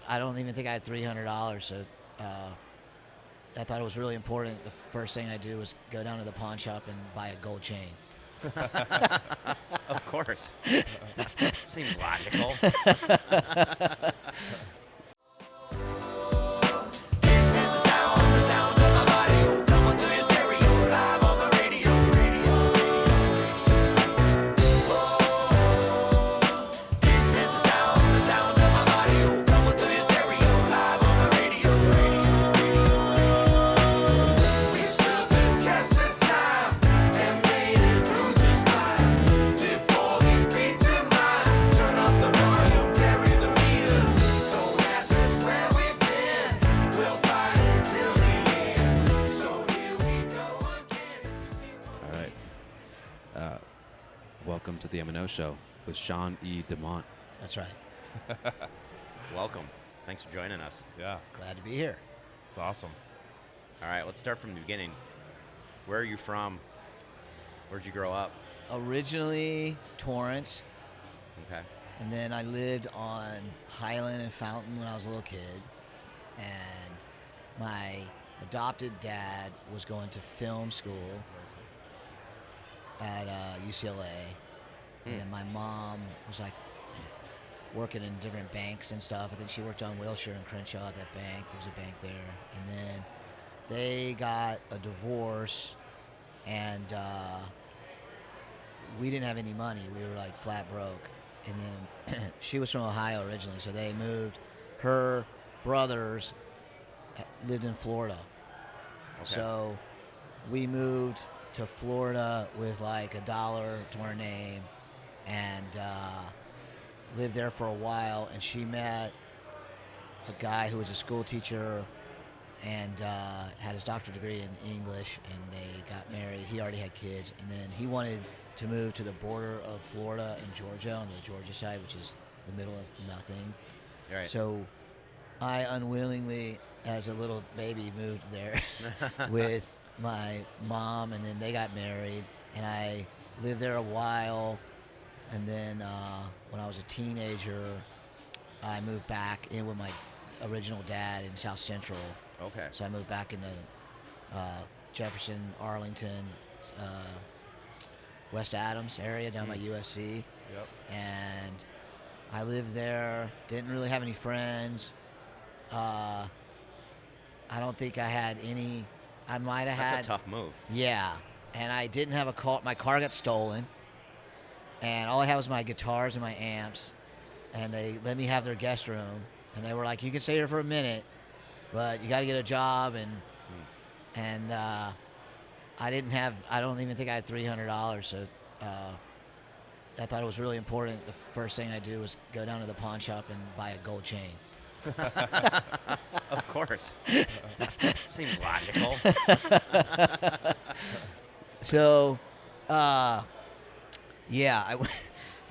I don't even think I had $300, so I thought it was really important. The first thing I do was go down to the pawn shop and buy a gold chain. Of course. Seems logical. Welcome to the MNO Show with Sean E. DeMott. That's right. Welcome. Thanks for joining us. Yeah, Glad to be here. it's awesome. All right, let's start from the beginning. Where are you from? Where'd you grow up? Originally Torrance, Okay. and then I lived on Highland and Fountain when I was a little kid. And my adopted dad was going to film school at UCLA. And then my mom was like working in different banks and stuff. I think she worked on Wilshire and Crenshaw at that bank. There was a bank there. And then they got a divorce, and we didn't have any money. We were like flat broke. And then she was from Ohio originally, so they moved. Her brothers lived in Florida. Okay. So we moved to Florida with like $1 to our name, and lived there for a while. And she met a guy who was a school teacher and had his doctorate degree in English, and they got married. He already had kids, and then he wanted to move to the border of Florida and Georgia, on the Georgia side, which is the middle of nothing. Right. So I unwillingly, as a little baby, moved there with my mom, and then they got married, and I lived there a while. And then when I was a teenager, I moved back in with my original dad in South Central. Okay. So I moved back into Jefferson, Arlington, West Adams area down by USC. Yep. And I lived there, didn't really have any friends. I don't think I had any. I might have had. That's a tough move. Yeah, and I didn't have a car. My car got stolen, and all I had was my guitars and my amps. And they let me have their guest room, and they were like, "You can stay here for a minute, but you got to get a job." And I didn't have. I don't even think I had $300. So I thought it was really important. The first thing I do was go down to the pawn shop and buy a gold chain. Of course. Seems logical. So, yeah,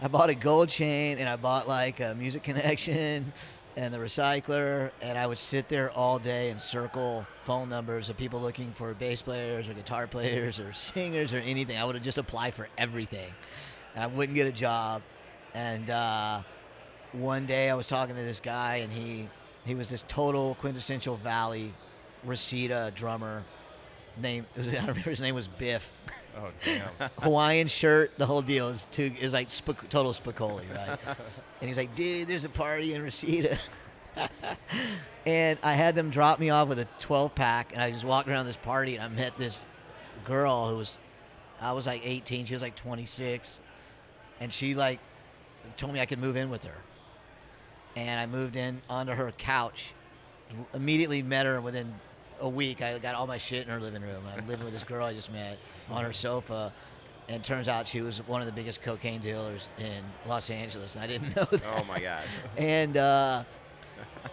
I bought a gold chain, and I bought like a Music Connection and the recycler, and I would sit there all day and circle phone numbers of people looking for bass players or guitar players or singers or anything. I would have just applied for everything, and I wouldn't get a job. And one day I was talking to this guy, and he was this total quintessential Valley Reseda drummer. I remember his name was Biff. Oh, damn. Hawaiian shirt, the whole deal. It was like total Spicoli, right? And he's like, "Dude, there's a party in Reseda." And I had them drop me off with a 12-pack, and I just walked around this party, and I met this girl who I was like 18, she was like 26, and she like told me I could move in with her. And I moved in onto her couch, immediately met her within a week. I got all my shit in her living room. I'm living with this girl I just met on her sofa, and turns out she was one of the biggest cocaine dealers in Los Angeles, and I didn't know that. Oh my gosh.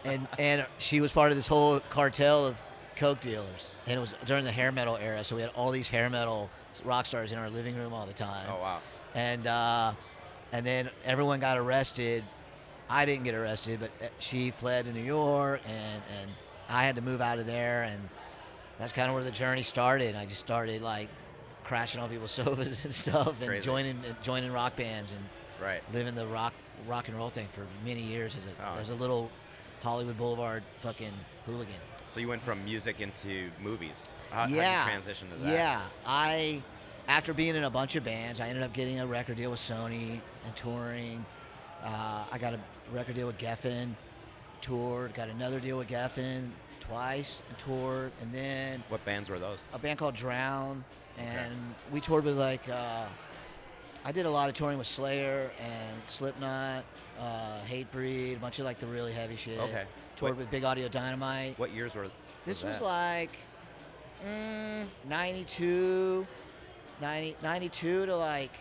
And she was part of this whole cartel of coke dealers, and it was during the hair metal era, so we had all these hair metal rock stars in our living room all the time. Oh wow. And then everyone got arrested. I didn't get arrested, but she fled to New York, and I had to move out of there, and that's kind of where the journey started. I just started like crashing on people's sofas and stuff, and crazy. joining rock bands, and Right. living the rock and roll thing for many years as a little Hollywood Boulevard fucking hooligan. So you went from music into movies. How did you Yeah. transition to that? Yeah. After being in a bunch of bands, I ended up getting a record deal with Sony and touring. I got a record deal with Geffen, toured. Got another deal with Geffen twice and toured. And then What bands were those? a band called Drown. And we toured with like, I did a lot of touring with Slayer and Slipknot, Hatebreed, a bunch of like the really heavy shit. Okay. Toured with Big Audio Dynamite. What years were This was that? like 92 to like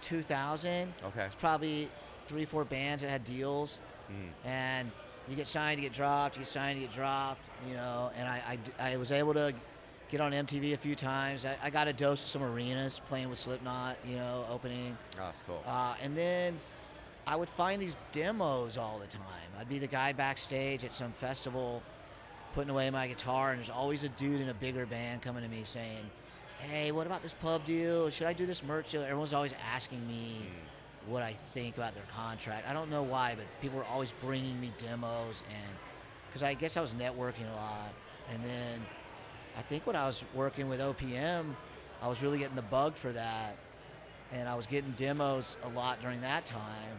2000. Okay. It's probably 3-4 bands that had deals, and you get signed to get dropped, you get signed to get dropped, you know. And I was able to get on MTV a few times. I got a dose of some arenas playing with Slipknot, you know, opening. Oh, that's cool. And then I would find these demos all the time. I'd be the guy backstage at some festival putting away my guitar, and there's always a dude in a bigger band coming to me saying, hey, what about this pub deal? Should I do this merch deal? Everyone's always asking me what I think about their contract. I don't know why, but people were always bringing me demos, and because I guess I was networking a lot. And then I think when I was working with OPM, I was really getting the bug for that, and I was getting demos a lot during that time.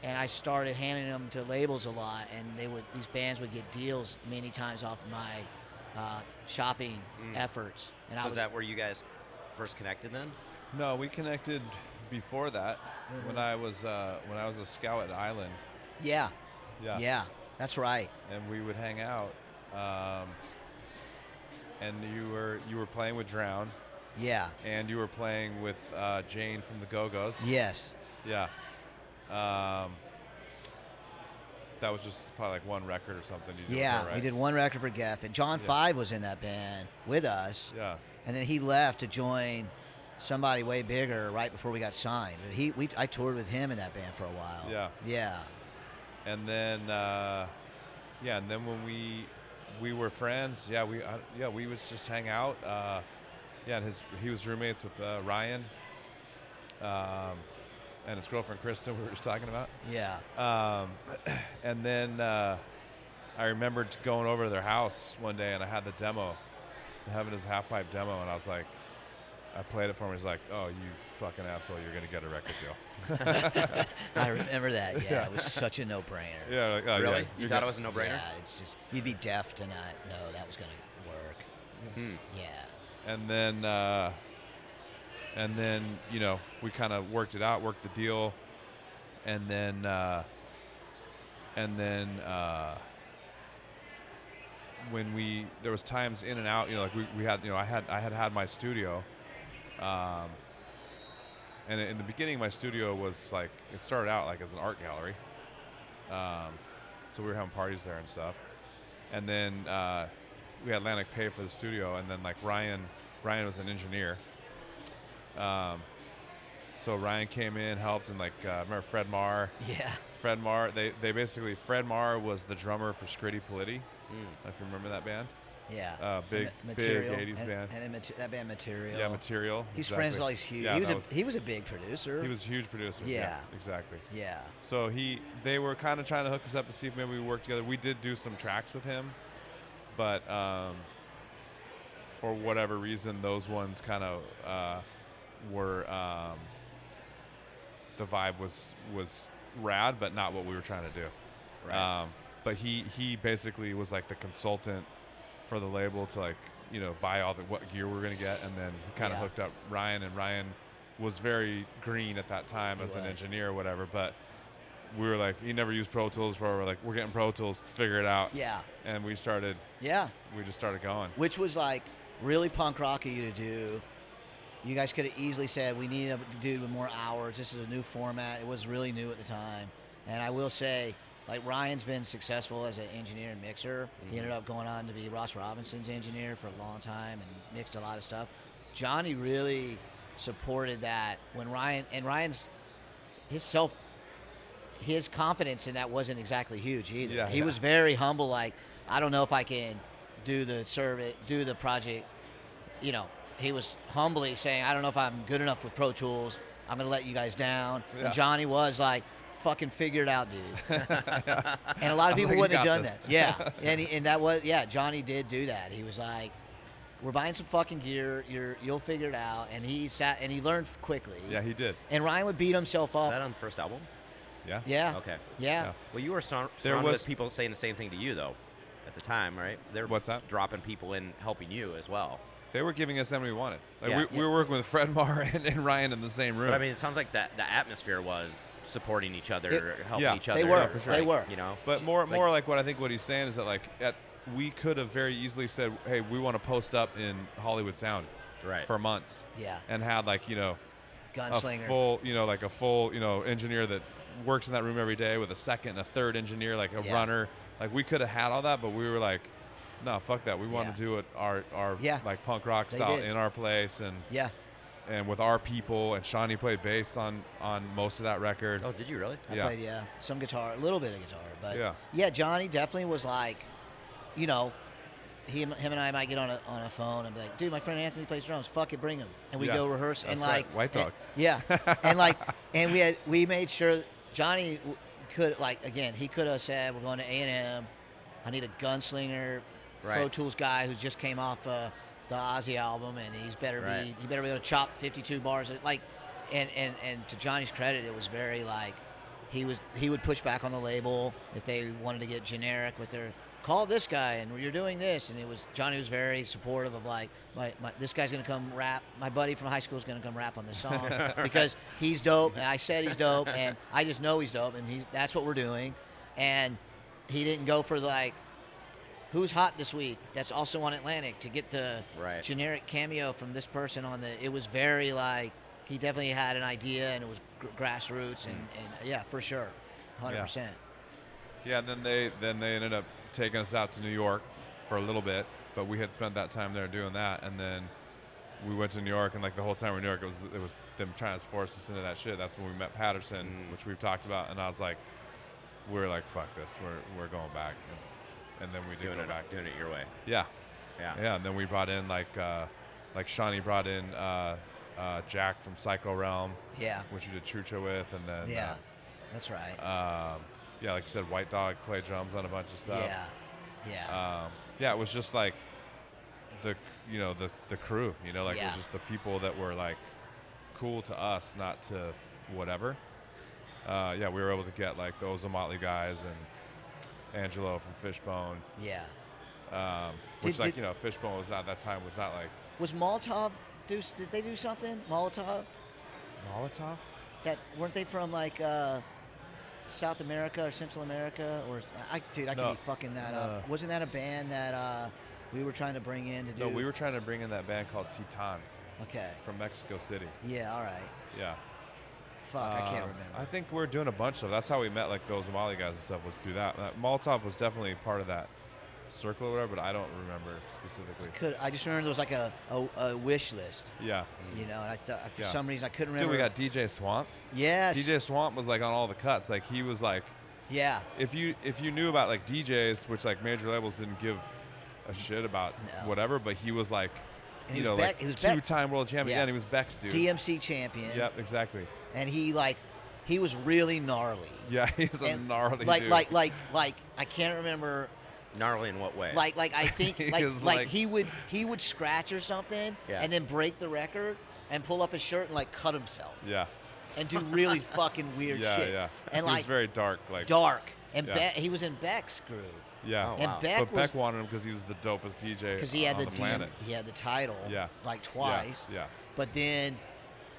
And I started handing them to labels a lot, and these bands would get deals many times off my shopping efforts. And So is that where you guys first connected then? No, we connected before that when I was a scout at Island. Yeah, that's right. And we would hang out. And you were playing with Drown, Yeah, and you were playing with Jane from the Go-Go's. yes, Yeah. That was just probably like one record or something you did with yeah. her, right? We did one record for Geff, and John Yeah. Five was in that band with us, Yeah. and then he left to join somebody way bigger right before we got signed. But I toured with him in that band for a while. Yeah. Yeah. And then and then when we were friends, we was just hang out. And he was roommates with Ryan, and his girlfriend Kristen. We were just talking about. Yeah. And then I remembered going over to their house one day, and I had the demo, having his half pipe demo, and I was like, I played it for him. He's like, "Oh, you fucking asshole! You're gonna get a record deal." I remember that. Yeah, it was such a no-brainer. Yeah. Like, oh, Really? Yeah, You thought it was a no-brainer? Yeah, it's just you'd be deaf to not know that was gonna work. Yeah. And then you know, we kind of worked it out, worked the deal, and then when there was times in and out, you know, like we had, you know, I had my studio, and in the beginning my studio was like, it started out like as an art gallery, so we were having parties there and stuff, and then we had Atlantic pay for the studio, and then like Ryan was an engineer, so Ryan came in, helped, and like remember Fred Marr? Yeah. Fred Marr, they basically, Fred Marr was the drummer for Scritti Politti, if you remember that band. Yeah. Big Material, 80s band. And that band Material. Yeah, Material. He's exactly. friends with all these huge. Yeah, he was a big producer. he was a huge producer. Yeah. Exactly. Yeah. So they were kind of trying to hook us up to see if maybe we work together. We did do some tracks with him, but for whatever reason, those ones kind of were the vibe was rad, but not what we were trying to do. Right. But he basically was like the consultant for the label to, like, you know, buy all what gear we're gonna get, and then he kind of hooked up Ryan, and Ryan was very green at that time as an engineer or whatever, but we were like, he never used Pro Tools before. We're like, we're getting Pro Tools, figure it out. Yeah. And we just started going. Which was like really punk rock of you to do. You guys could have easily said, we need a dude with more hours. This is a new format. It was really new at the time. And I will say, like, Ryan's been successful as an engineer and mixer. He ended up going on to be Ross Robinson's engineer for a long time and mixed a lot of stuff. Johnny really supported that when Ryan's his confidence in that wasn't exactly huge either. Yeah, he was very humble, like, I don't know if I can do the project. You know, he was humbly saying, I don't know if I'm good enough with Pro Tools. I'm going to let you guys down. Yeah. And Johnny was like, fucking figure it out, dude. And a lot of I was people like, wouldn't have "You done got that. Yeah, and that was Johnny did do that. He was like, "We're buying some fucking gear. You'll figure it out." And he sat and he learned quickly. Yeah, he did. And Ryan would beat himself Is up. that on the first album? Yeah. Yeah. Okay. Yeah. Well, you were surrounded with people saying the same thing to you, though, at the time, right? They're What's that? dropping people in, helping you as well. They were giving us everything we wanted. Like Yeah. we were working with Fred Marr and Ryan in the same room. But I mean, it sounds like the atmosphere was supporting each other, helping yeah, each other. They were. Yeah, for sure. They were. You know. But It's more like what I think what he's saying is that like we could have very easily said, hey, we want to post up in Hollywood Sound Right. for months. Yeah. And had like, a Gunslinger. full, engineer that works in that room every day with a second and a third engineer, like a Yeah. runner. Like we could have had all that, but we were like, no, fuck that. We want Yeah. to do it our Yeah. like punk rock They style did. in our place Yeah. and with our people. And Shawnee played bass on most of that record. Oh, did you really? I Yeah. played some guitar, a little bit of guitar, but Yeah. Johnny definitely was like, him and I might get on a phone and be like, dude, my friend Anthony plays drums. Fuck it, bring him, and we Yeah. go rehearse and That's like right. White Dog. and we made sure Johnny could he could have said we're going to A&M. I need a gunslinger, Pro Right. Tools guy who just came off the Ozzy album, and he better Right. be able to chop 52 bars. And to Johnny's credit, it was very like he would push back on the label if they wanted to get generic with their call this guy and you're doing this, and Johnny was very supportive of like this guy's gonna come rap. My buddy from high school is gonna come rap on this song because he's dope, and I said he's dope, and I just know he's dope, and that's what we're doing, and he didn't go for who's hot this week that's also on Atlantic to get the Right. generic cameo from this person on it was very like he definitely had an idea, and it was grassroots, and yeah, for sure, 100%. Yeah, and then they ended up taking us out to New York for a little bit, but we had spent that time there doing that, and then we went to New York, and like the whole time we were in New York, it was them trying to force us into that shit. That's when we met Patterson, which we've talked about, and I was like, we're like, fuck this, we're going back, and then we did go back, doing it your way. Yeah. Yeah. And then we brought in like Shawnee brought in Jack from Psycho Realm, Yeah. which we did Chucha with, and then Yeah. That's right. yeah, like you said, White Dog played drums on a bunch of stuff. Yeah. Yeah, it was just like the crew, like it Yeah. was just the people that were like cool to us, not to whatever. Yeah, we were able to get like those Motley guys and Angelo from Fishbone. Yeah. Which Fishbone was not like Was Molotov did they do something? Molotov? Weren't they from like South America or Central America, or I could be fucking that up. Wasn't that a band that we were trying to bring in to do? No, we were trying to bring in that band called Titan Okay. from Mexico City. Yeah. All right. Yeah. Fuck, I can't remember. I think we're doing a bunch of. That's how we met like those Somali guys and stuff. Was through that. Molotov was definitely part of that circle or whatever, but I don't remember specifically. I just remember there was like a wish list. Yeah. And I thought for some reason I couldn't Dude, remember. we got DJ Swamp. Yes. DJ Swamp was like on all the cuts. Like he was like, Yeah. if you knew about like DJs, which like major labels didn't give a shit about whatever, but he was like, And he he was like he was two-time world champion. Yeah. And he was Beck's dude. DMC champion. Yep, exactly. And he was really gnarly. Yeah, he was a gnarly dude. Like I can't remember. Gnarly in what way? Like I think He like was like he would scratch or something and then break the record and pull up his shirt and like cut himself Yeah. and do really fucking weird shit. Yeah. And he was very dark. And Yeah. he was in Beck's group Yeah. Oh, and wow. Beck But was Beck wanted him because he was the dopest DJ because he had on the planet. he had the title Yeah. like twice. Yeah. But then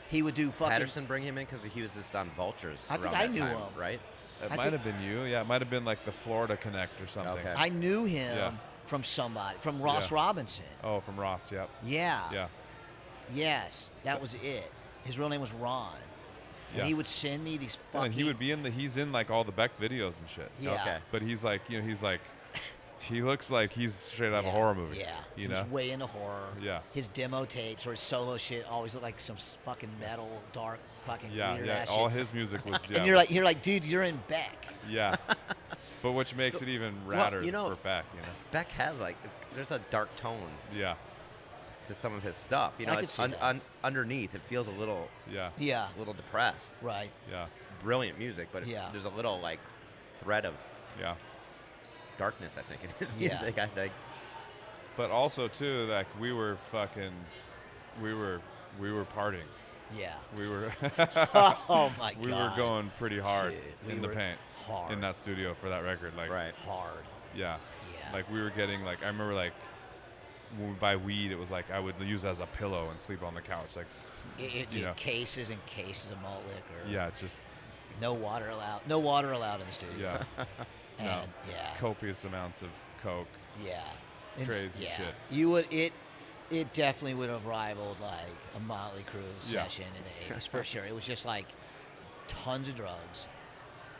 he would do fucking. Patterson bring him in because he was just on Vultures. I think around I that knew time, him. right? It I might think- have been you. Yeah, it might have been like the Florida Connect or something. Okay. I knew him Yeah. from somebody, from Ross Yeah. Robinson. Oh, from Ross. Yep. Yeah. Yeah. Yes, that was it. His real name was Ron. And Yeah. he would send me these fucking. And he would be he's in like all the Beck videos and shit. Yeah. Okay. But he's like, he looks like he's straight out of a horror movie. Yeah. You he know? was way into horror. Yeah. His demo tapes or his solo shit always looked like some fucking metal, dark, fucking Yeah, weird yeah. ass All shit. his music was. Yeah, And you're like, dude, you're in Beck. Yeah. But which makes it even Well, radder you know- for Beck, Beck has there's a dark tone Yeah. to some of his stuff. I could It's see that. underneath. It feels a little Yeah. Yeah. depressed. Right. Yeah. brilliant music, but Yeah. there's a little like thread of Yeah. darkness, I think, in his Yeah. music. I think. But also too, like we were partying. Yeah. We were Oh my god. we were going pretty hard Dude, we in the were paint hard. in that studio for that record. Like Right. Hard. yeah. Yeah. Like we were getting like I remember like when we buy weed, it was like I would use it as a pillow and sleep on the couch. Like Dude, you know. cases and cases of malt liquor. yeah, just No water allowed. No water allowed in the studio. yeah, And no. yeah. copious amounts of coke. Yeah. Crazy yeah. shit. You would it definitely would have rivaled like a Motley Crue Yeah. session in the 80s for sure. It was just like tons of drugs,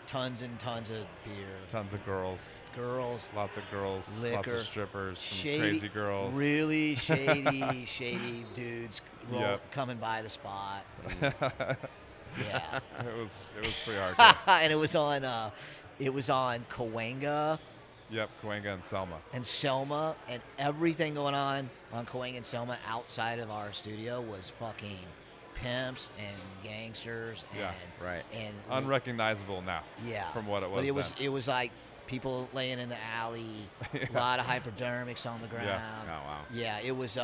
tons and tons of beer, Tons of girls, girls, lots of girls, lots liquor, of strippers, some shady, crazy girls. really shady dudes Yep. coming by the spot. Yeah. It was pretty hardcore. And it was on Cahuenga Yep, Cahuenga and Selma. and Selma, and everything going on Cahuenga and Selma outside of our studio was fucking pimps and gangsters and Yeah, right. and Unrecognizable now. yeah from what it was But then. it was like people laying in the alley, a lot of hypodermics on the ground. Oh wow. Yeah, it was.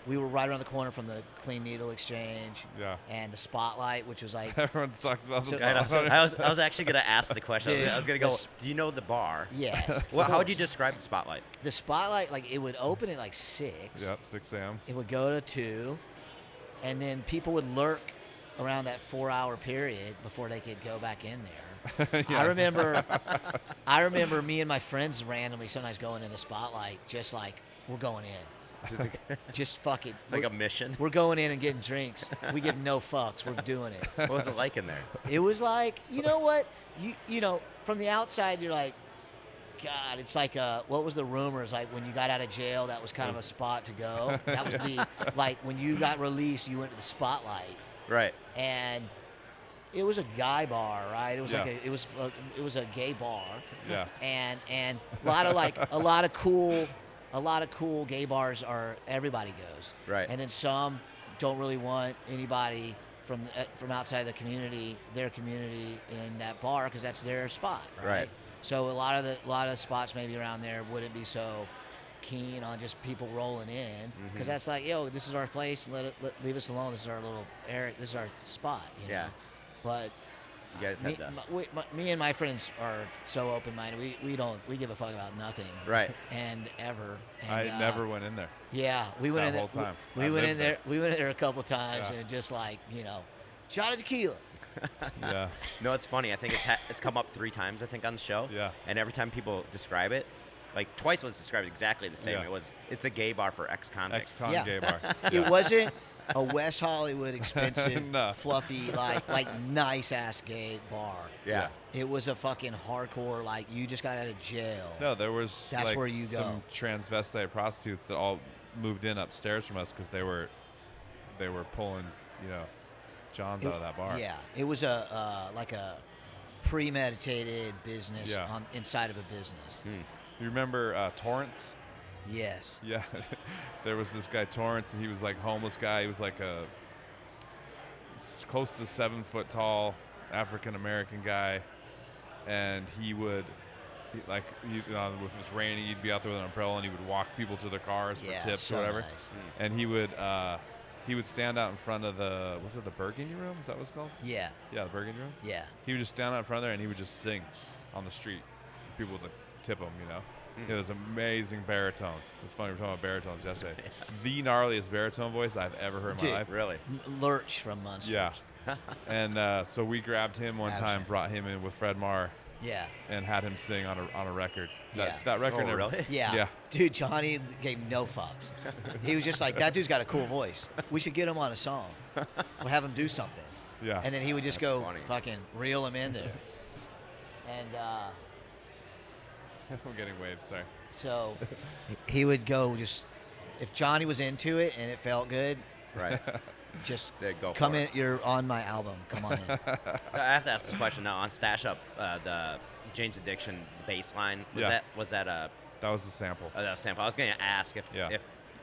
We were right around the corner from the Clean Needle Exchange Yeah. and the Spotlight, which was like Everyone talks about this. So- I was actually gonna ask the question. Dude, I was gonna go. this- Do you know the bar? yes. Well, of how would you course. describe the Spotlight? The Spotlight, like it would open at like 6. Yep, 6 a.m. It would go to 2, and then people would lurk around that 4-hour period before they could go back in there. Yeah. I remember me and my friends randomly sometimes going in the Spotlight, just like we're going in, just fucking Like a mission. we're going in and getting drinks. We give no fucks. We're doing it. What was it like in there? It was like, you know what, you know, from the outside you're like, God, it's like what was the rumors like when you got out of jail? That was kind of a spot to go. That was the like when you got released, you went to the Spotlight, Right. and it was a guy bar, right? It was Yeah. like it was a gay bar, Yeah. and a lot of cool gay bars are everybody goes, Right. and then some don't really want anybody from outside the community, their community in that bar because that's their spot, right? Right. So a lot of spots maybe around there wouldn't be so keen on just people rolling in because that's like, yo, this is our place, leave us alone. This is our little area. This is our spot. You know? Yeah. But You guys me, had that. me and my friends are so open-minded. We give a fuck about nothing. Right. And ever. And, I never went in there. Yeah, we went that in there. whole time. We I went in lived there. We went in there a couple times Yeah. and just like, you know, shot of tequila. Yeah. No, it's funny. I think it's come up 3 times. I think on the show. Yeah. And every time people describe it, like twice was described exactly the same. Yeah. It's a gay bar for ex-convicts. Ex-con Yeah. gay bar. It wasn't a West Hollywood expensive, No. fluffy, like nice ass gay bar. Yeah. It was a fucking hardcore, like you just got out of jail. No, there was That's like where you go. some transvestite prostitutes that all moved in upstairs from us because they were pulling, you know, Johns out of that bar. Yeah, it was like a premeditated business Yeah. inside of a business. You remember Torrance? Yes. Yeah, there was this guy Torrance, and he was like a homeless guy. He was like a close to 7 foot tall African American guy, and he would, if it was raining, he'd be out there with an umbrella, and he would walk people to their cars for Yeah, tips so or whatever. nice. And he would stand out in front of was it the Burgundy Room? Is that what it's called? Yeah, Yeah, the Burgundy Room. yeah. He would just stand out in front of there, and he would just sing on the street. People would tip him, you know. He had this amazing baritone. It's funny, we were talking about baritones yesterday. The gnarliest baritone voice I've ever heard in Dude. my life. Really? Lurch from Munster. Yeah. And so we grabbed him one time, Absolutely. brought him in with Fred Marr, Yeah. and had him sing on a record. Yeah. That record Oh, never, really? Yeah. Yeah. Dude, Johnny gave no fucks. He was just like, that dude's got a cool voice. We should get him on a song. We'll have him do something. Yeah. And then he would just That's go funny. fucking reel him in there. And I'm getting waves, sorry. so he would go just, if Johnny was into it and it felt good, Right. just They go come for in. it. You're on my album. Come on in. I have to ask this question now. On Stash Up, the Jane's Addiction bass line, Yeah. was that a That was the sample. that was sample? I was going to ask if Yeah.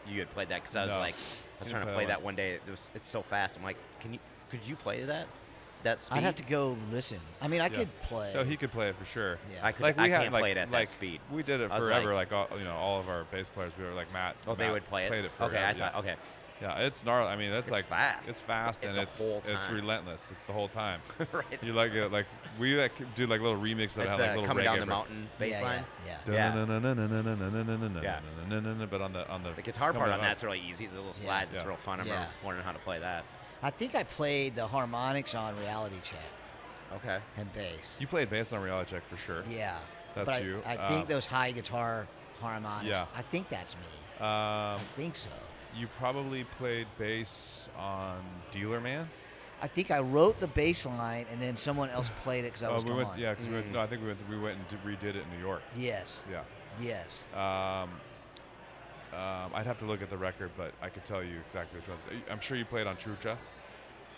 you had played that because I was No. I was Didn't trying to play play that that one day. It's so fast. I'm like, could you play that? that speed? I'd have to go listen. I mean, I Yeah. could play. No, he could play it for sure. Yeah. I could. Like I we had, can't like, play it at that speed. We did it I was forever. like- all of our bass players, we were like Matt. Oh, they Matt would play it. Played it forever. Okay, I yeah. thought. Okay. Yeah, it's gnarly. I mean, that's It's like fast. It's fast It- and the it's whole it's time. relentless. It's the whole time. Right. You that's like it? Like we do like little remixes that It's have the like little coming down reggae the mountain bass yeah, line. yeah. Yeah. But on the The guitar part coming on up. that's really easy. The little slides. Yeah. It's real fun. I Yeah. remember learning how to play that. I think I played the harmonics on Reality Check Okay. and bass. You played bass on Reality Check for sure. Yeah. That's but you. I think those high guitar harmonics. Yeah. I think that's me. I think so. You probably played bass on Dealer Man. I think I wrote the bass line and then someone else played it because I was we gone. went. Yeah, because no, I think we went and redid it in New York. Yes. Yeah. Yes. I'd have to look at the record, but I could tell you exactly which ones. I'm sure you played on Trucha.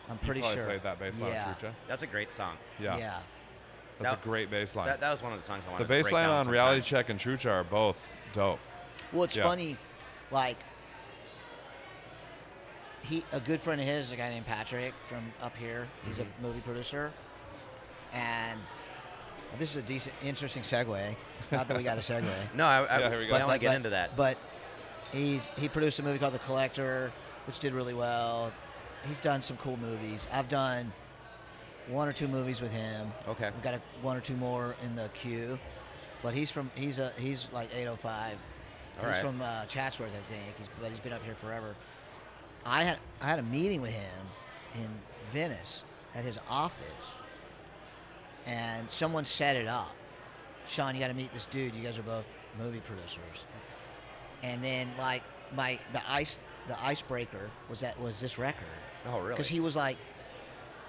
I'm pretty you probably sure. played that bass line Yeah. on Trucha. That's a great song. Yeah. Yeah. That's That- a great bass line. That was one of the songs I The wanted to bass break line down on sometime. Reality Check and Trucha are both dope. Well, it's Yeah. funny, like a good friend of his is a guy named Patrick from up here. He's a movie producer, and this is a decent, interesting segue. Not that we got a segue, No, I Yeah, here we go. I want to get into that. but he produced a movie called The Collector, which did really well. He's done some cool movies. I've done 1 or 2 movies with him. Okay. We've got 1 or 2 more in the queue, but he's like 805. All He's right. from Chatsworth, I think. But he's been up here forever. I had a meeting with him in Venice at his office, and someone set it up. Sean, you got to meet this dude. You guys are both movie producers. And then like the icebreaker was this record. Oh, really? Because he was like,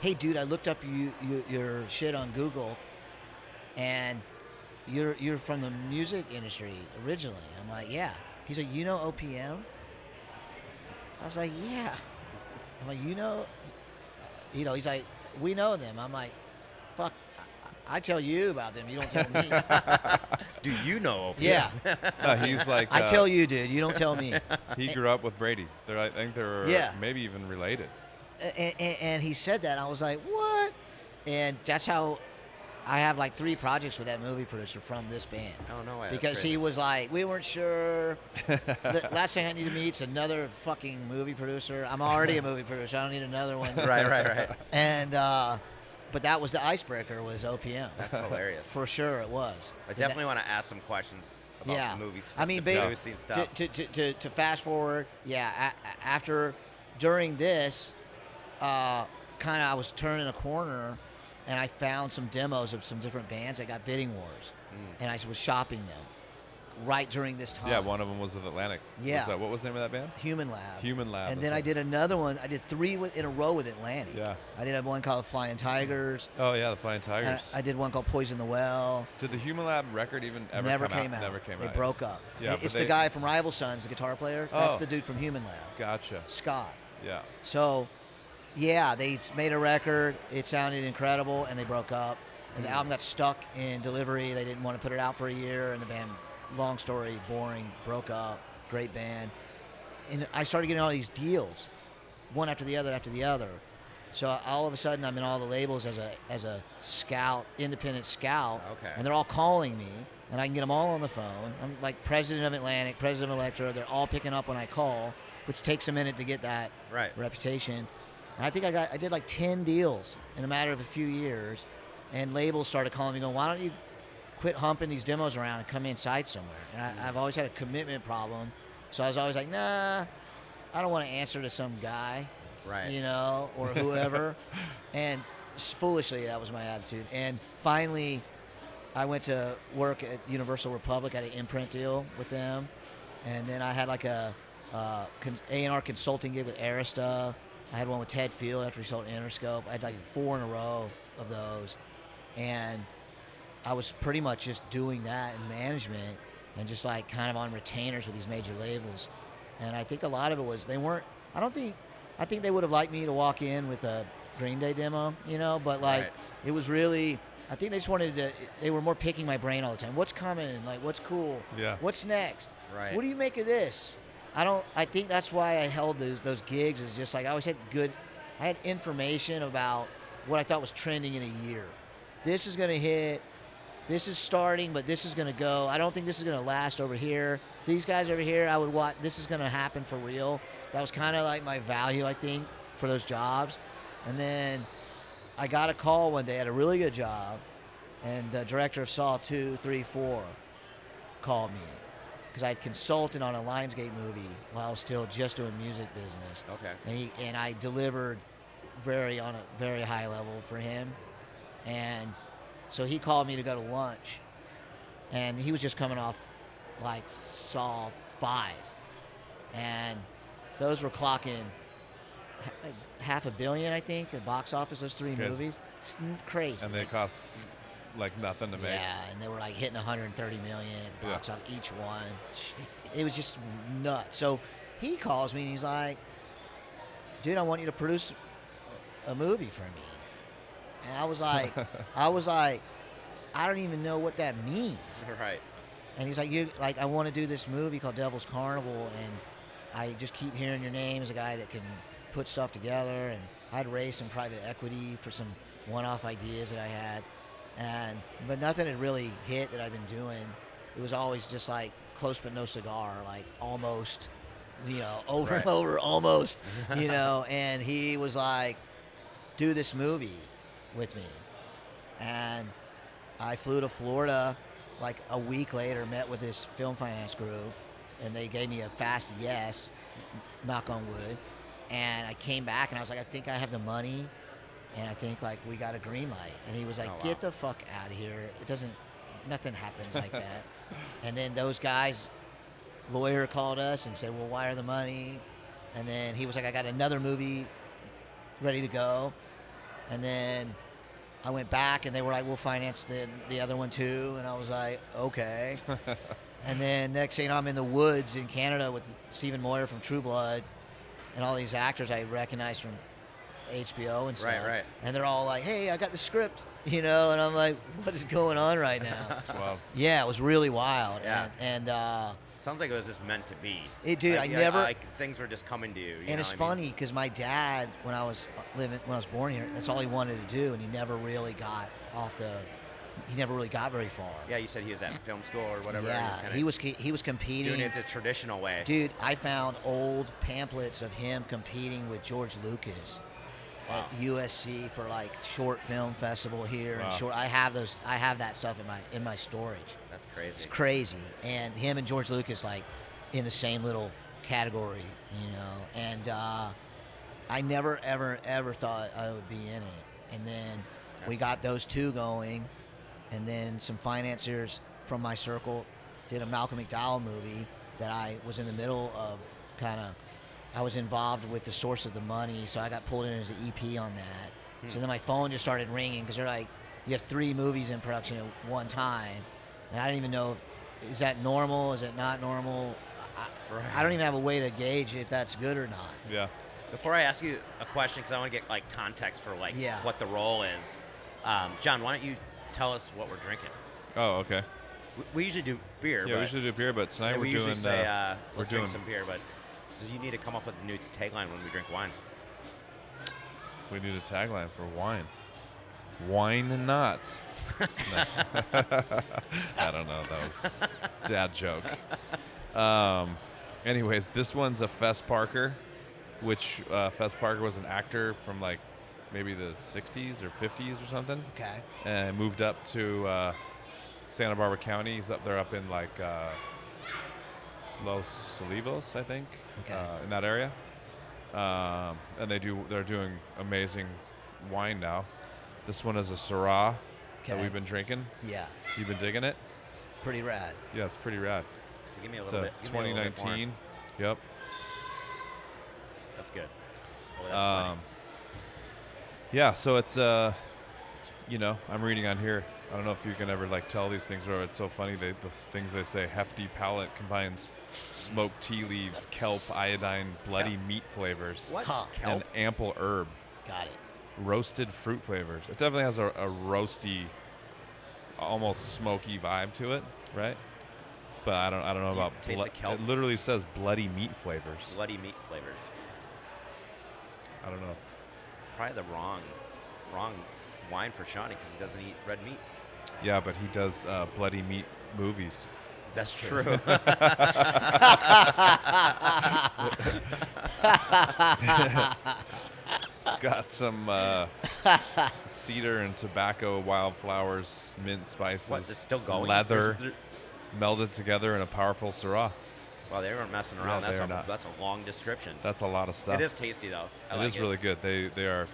"Hey, dude, I looked up your shit on Google, and you're from the music industry originally." I'm like, "Yeah." He's like, "You know OPM?" I was like, "Yeah." I'm like, "You know," he's like, "We know them." I'm like, "Fuck, I tell you about them. You don't tell me." Do you know? Yeah. He's like. I tell you, dude. You don't tell me. He grew up with Brady. I think they're Yeah. maybe even related. And he said that. And I was like, "What?" And that's how I have like 3 projects with that movie producer from this band. Oh, no way. That's Because great. he was like, "We weren't sure. The last thing I need to meet is another fucking movie producer. I'm already a movie producer. I don't need another one." Right. And but that was the icebreaker, was OPM. That's hilarious. For sure it was. I definitely want to ask some questions about Yeah. the movies. I mean, the ba- producing stuff. to fast forward, during this, kind of I was turning a corner, and I found some demos of some different bands that got bidding wars, and I was shopping them right during this time. Yeah, one of them was with Atlantic. Yeah. What was the name of that band? Human Lab. Human Lab. And that's then I right. did another one. I did 3 in a row with Atlantic. Yeah. I did one called Flying Tigers. Oh yeah, the Flying And Tigers. I did one called Poison the Well. Did the Human Lab record even ever Never come came out. Never came They out. broke up. Yeah, but It's they- the guy from Rival Sons, the guitar player. That's Oh. the dude from Human Lab, Gotcha. Scott. Yeah. So, yeah, they made a record. It sounded incredible, and they broke up. And the album got stuck in delivery. They didn't want to put it out for a year, and the band, long story, boring, broke up. Great band. And I started getting all these deals, one after the other. So all of a sudden, I'm in all the labels as a scout, independent scout. Okay. And they're all calling me, and I can get them all on the phone. I'm like president of Atlantic, president of Elektra. They're all picking up when I call, which takes a minute to get that Right. reputation. And I think I did like 10 deals in a matter of a few years, and labels started calling me going, "Why don't you quit humping these demos around and come inside somewhere?" And I've always had a commitment problem, so I was always like, "Nah, I don't want to answer to some guy, Right. or whoever." And foolishly, that was my attitude. And finally, I went to work at Universal Republic. I had an imprint deal with them, and then I had like a A&R consulting gig with Arista. I had one with Ted Field after he sold Interscope. I had like 4 in a row of those, and I was pretty much just doing that in management and just like kind of on retainers with these major labels. And I think a lot of it was I think they would have liked me to walk in with a Green Day demo, but like Right. it was really, I think they just wanted to, they were more picking my brain all the time. What's coming? Like, what's cool? Yeah. What's next? Right. What do you make of this? I think that's why I held those gigs, is just like I always had I had information about what I thought was trending in a year. This is going to hit. This is starting, but this is going to go. I don't think this is going to last over here. These guys over here, I would watch. This is going to happen for real. That was kind of like my value, I think, for those jobs. And then I got a call one day at a really good job, and the director of Saw 2, 3, 4 called me because I consulted on a Lionsgate movie while I was still just doing music business. Okay. And I delivered on a very high level for him. And so he called me to go to lunch, and he was just coming off like Saw 5, and those were clocking like $500 million, I think, at box office. Those 3 movies, it's crazy. And they cost like nothing to make. Yeah, and they were like hitting 130 million at the box office each one. It was just nuts. So he calls me and he's like, "Dude, I want you to produce a movie for me." And I was like, I don't even know what that means. Right. And he's like, I want to do this movie called Devil's Carnival, and I just keep hearing your name as a guy that can put stuff together. And I'd raised some private equity for some one-off ideas that I had, but nothing had really hit that I've been doing. It was always just like close but no cigar, like almost, over and over, almost, And he was like, "Do this movie with me," and I flew to Florida like a week later, met with this film finance group, and they gave me a fast yes, knock on wood. And I came back and I was like, I think I have the money, and I think like we got a green light. And he was like, "Get the fuck out of here. Nothing happens like that." And then those guys, lawyer called us and said, "We'll wire the money." And then he was like, "I got another movie ready to go." And then I went back and they were like, "We'll finance the other one too." And I was like, "Okay." And then next thing you know, I'm in the woods in Canada with Stephen Moyer from True Blood and all these actors I recognize from HBO and stuff. Right. And they're all like, "Hey, I got the script," and I'm like, "What is going on right now?" That's wild. Yeah, it was really wild. Yeah. And Sounds like it was just meant to be. Dude, I never. Things were just coming to you. And it's funny because my dad, when I was born here, that's all he wanted to do, and he never really got very far. Yeah, you said he was at film school or whatever. Yeah, he was competing. doing it the traditional way. Dude, I found old pamphlets of him competing with George Lucas at USC for like short film festival here. Wow. And short. I have that stuff in my storage. That's crazy. It's crazy. And him and George Lucas like in the same little category, And I never ever thought I would be in it. And then we got those 2 going, and then some financiers from my circle did a Malcolm McDowell movie that I was in the middle of. I was involved with the source of the money, so I got pulled in as an EP on that. So then my phone just started ringing because they're like, "You have 3 movies in production at one time," and I didn't even know, is that normal? Is it not normal? I don't even have a way to gauge if that's good or not. Yeah. Before I ask you a question, because I want to get like context for what the role is, John, why don't you tell us what we're drinking? Oh, okay. We usually do beer. Yeah, we usually do beer, but tonight we we're usually doing. say, we're let's doing drink some beer, but you need to come up with a new tagline when we drink wine. We need a tagline for wine. Wine not. I don't know. That was dad joke. Anyways, this one's a Fess Parker, which Fess Parker was an actor from like maybe the 60s or 50s or something. Okay. And moved up to Santa Barbara County. He's up there up in like Los Olivos, I think, in that area. And they're doing amazing wine now. This one is a Syrah that we've been drinking. Yeah. You've been digging it? It's pretty rad. Yeah, it's pretty rad. Give me a It's little bit. 2019. Yep. That's good. Oh, that's funny. Yeah, so it's I'm reading on here. I don't know if you can ever like tell these things, or it's so funny. The things they say: hefty palate combines smoked tea leaves, kelp, iodine, bloody meat flavors, What? Huh. and ample herb. Got it. Roasted fruit flavors. It definitely has a roasty, almost smoky vibe to it, right? But I don't know about taste the kelp? It literally says bloody meat flavors. Bloody meat flavors. I don't know. Probably the wrong wrong wine for Shawnee because he doesn't eat red meat. Yeah, but he does bloody meat movies. That's true. It's got some cedar and tobacco, wildflowers, mint spices, What, it's still going? leather, melded together in a powerful Syrah. Well, they weren't messing Yeah, around. they are not. That's a long description. That's a lot of stuff. It is tasty though. I It like is really good. They're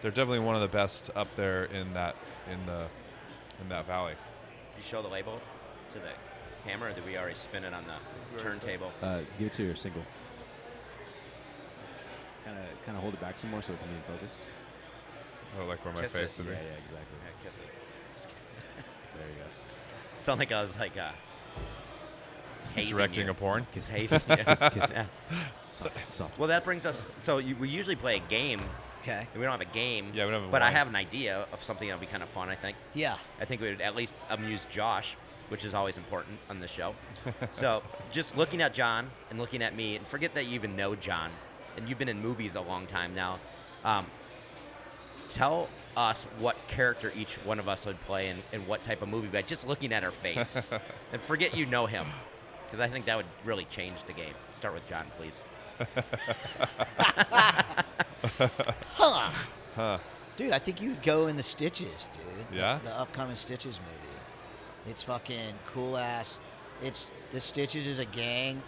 definitely one of the best up there in that valley. Did you show the label to the camera, or did we already spin it on the turntable? Give it to your single. Kind of hold it back some more so it can be in focus. Oh, like where my Kiss face it. would be. Yeah, exactly. Yeah, kiss it. There you go. Sound like I was like hazing Directing you. a porn. Kiss hazing you. Kiss it. Yeah. Soft. Well, that brings us. So we usually play a game. Okay. And we don't have a game. Yeah, we don't have a But I wine. have an idea of something that would be kind of fun. I think. Yeah. I think we would at least amuse Josh, which is always important on this show. So just looking at John and looking at me, and forget that you even know John, and you've been in movies a long time now. Tell us what character each one of us would play in what type of movie by just looking at our face. And forget you know him, because I think that would really change the game. Start with John, please. Huh. Dude, I think you'd go in the Stitches, dude. Yeah? The upcoming Stitches movie. It's fucking cool ass. It's the Stitches is a gang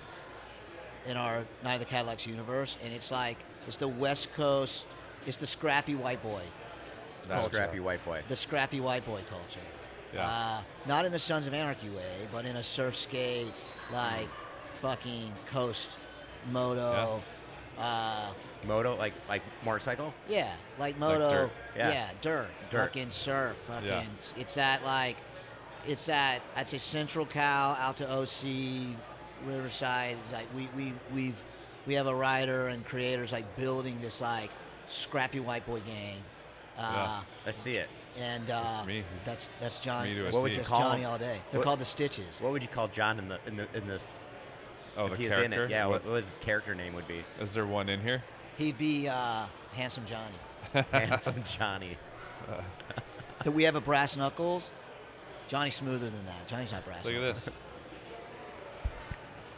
in our Night of the Cadillacs universe, and it's like it's the West Coast. It's the scrappy white boy. culture. Scrappy white boy. The scrappy white boy culture. Yeah. Not in the Sons of Anarchy way, but in a surf skate, like fucking coast moto. Moto, like motorcycle? Yeah, like moto. dirt. Yeah. Dirt. Fucking surf. Fucking. Yeah. It's that I'd say Central Cal out to OC, Riverside. It's like we have a writer and creators like building this like scrappy white boy gang. Yeah. I see it. And That's me. that's Johnny. me to a What would T. you That's call Johnny him? all day. They're What- called the Stitches. What would you call John in this? Oh, if the he was character? in it, yeah. What his character name would be? Is there one in here? He'd be Handsome Johnny. Handsome Johnny. Do we have a brass knuckles? Johnny's smoother than that. Johnny's not brass. Look at knuckles. this.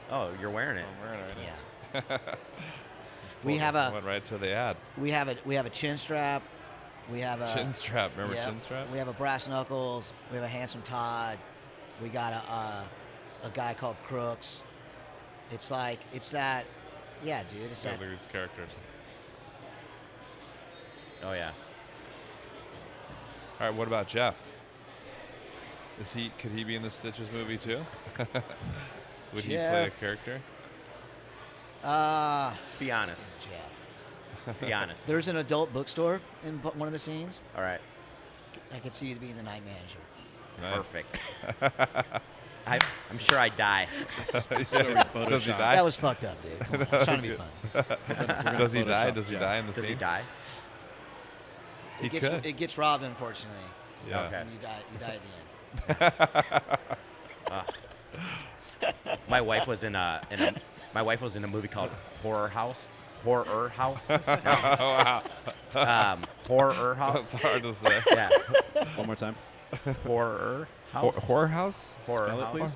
Oh, you're wearing it. I'm wearing it right Yeah. now. We have a Went right to the ad. we have a chin strap. We have a Chin strap. Remember Yep. chin strap? We have a brass knuckles. We have a handsome Todd. We got a guy called Crooks. It's that. Yeah, dude. It's Yeah, that. look at these characters. Oh yeah. All right, what about Jeff? Could he be in the Stitches movie too? Would he play a Jeff. character? Be honest. Jeff. Be honest. There's an adult bookstore in one of the scenes. All right. I could see you being the night manager. Nice. Perfect. I'm sure I'd die. Does he die? That was fucked up, dude. Come on, I was trying to be funny. Does he die? Photoshop Does he Jeff. die in the Does scene? he die? He It could. gets robbed, unfortunately. Yeah. Okay. And you die at the end. My wife was in a movie called Horror House. Horror House. No. Horror House. That's hard to say. Yeah. One more time. Horror House. Horror house? Horror Spell it, House.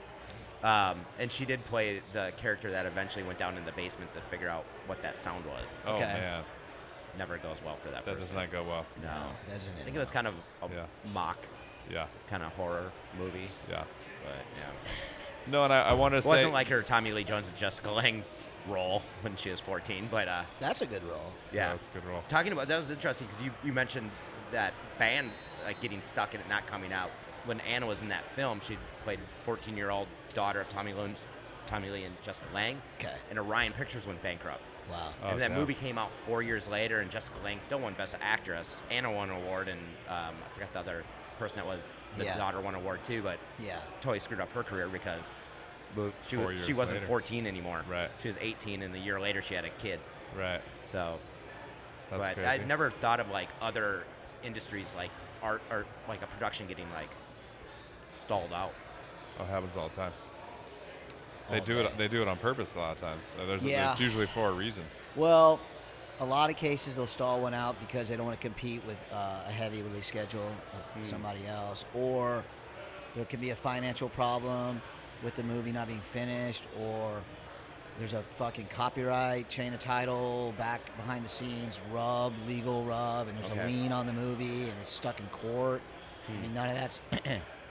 please. And she did play the character that eventually went down in the basement to figure out what that sound was. Oh Okay. man, Never goes well for that that person. does not go well. No. That doesn't I think it was kind of a Yeah. mock Yeah, kind of horror movie, yeah. but yeah. No, and I want to It say wasn't like her Tommy Lee Jones and Jessica Lange role when she was 14, but That's a good role. yeah. that's a good role. Talking about that was interesting because you mentioned that band like getting stuck in it not coming out. When Anna was in that film, she played 14-year-old daughter of Tommy Lee and Jessica Lange, Okay. and Orion Pictures went bankrupt. Wow. Oh, And that damn. movie came out 4 years later, and Jessica Lange still won Best Actress. Anna won an award, and I forgot the other person that was the Yeah. daughter won an award too, but Yeah. totally screwed up her career because she 4 years wasn't later. 14 anymore. Right. She was 18, and the year later she had a kid. Right. So, That's but crazy. I'd never thought of like other industries like art or like a production getting like stalled out. Oh, it happens all the time. All They do day. it. They do it on purpose a lot of times. Yeah. It's usually for a reason. Well, a lot of cases they'll stall one out because they don't want to compete with a heavy release schedule of somebody else, or there can be a financial problem with the movie not being finished, or there's a fucking copyright chain of title back behind the scenes legal rub, and there's a lien on the movie and it's stuck in court. I mean, none of that's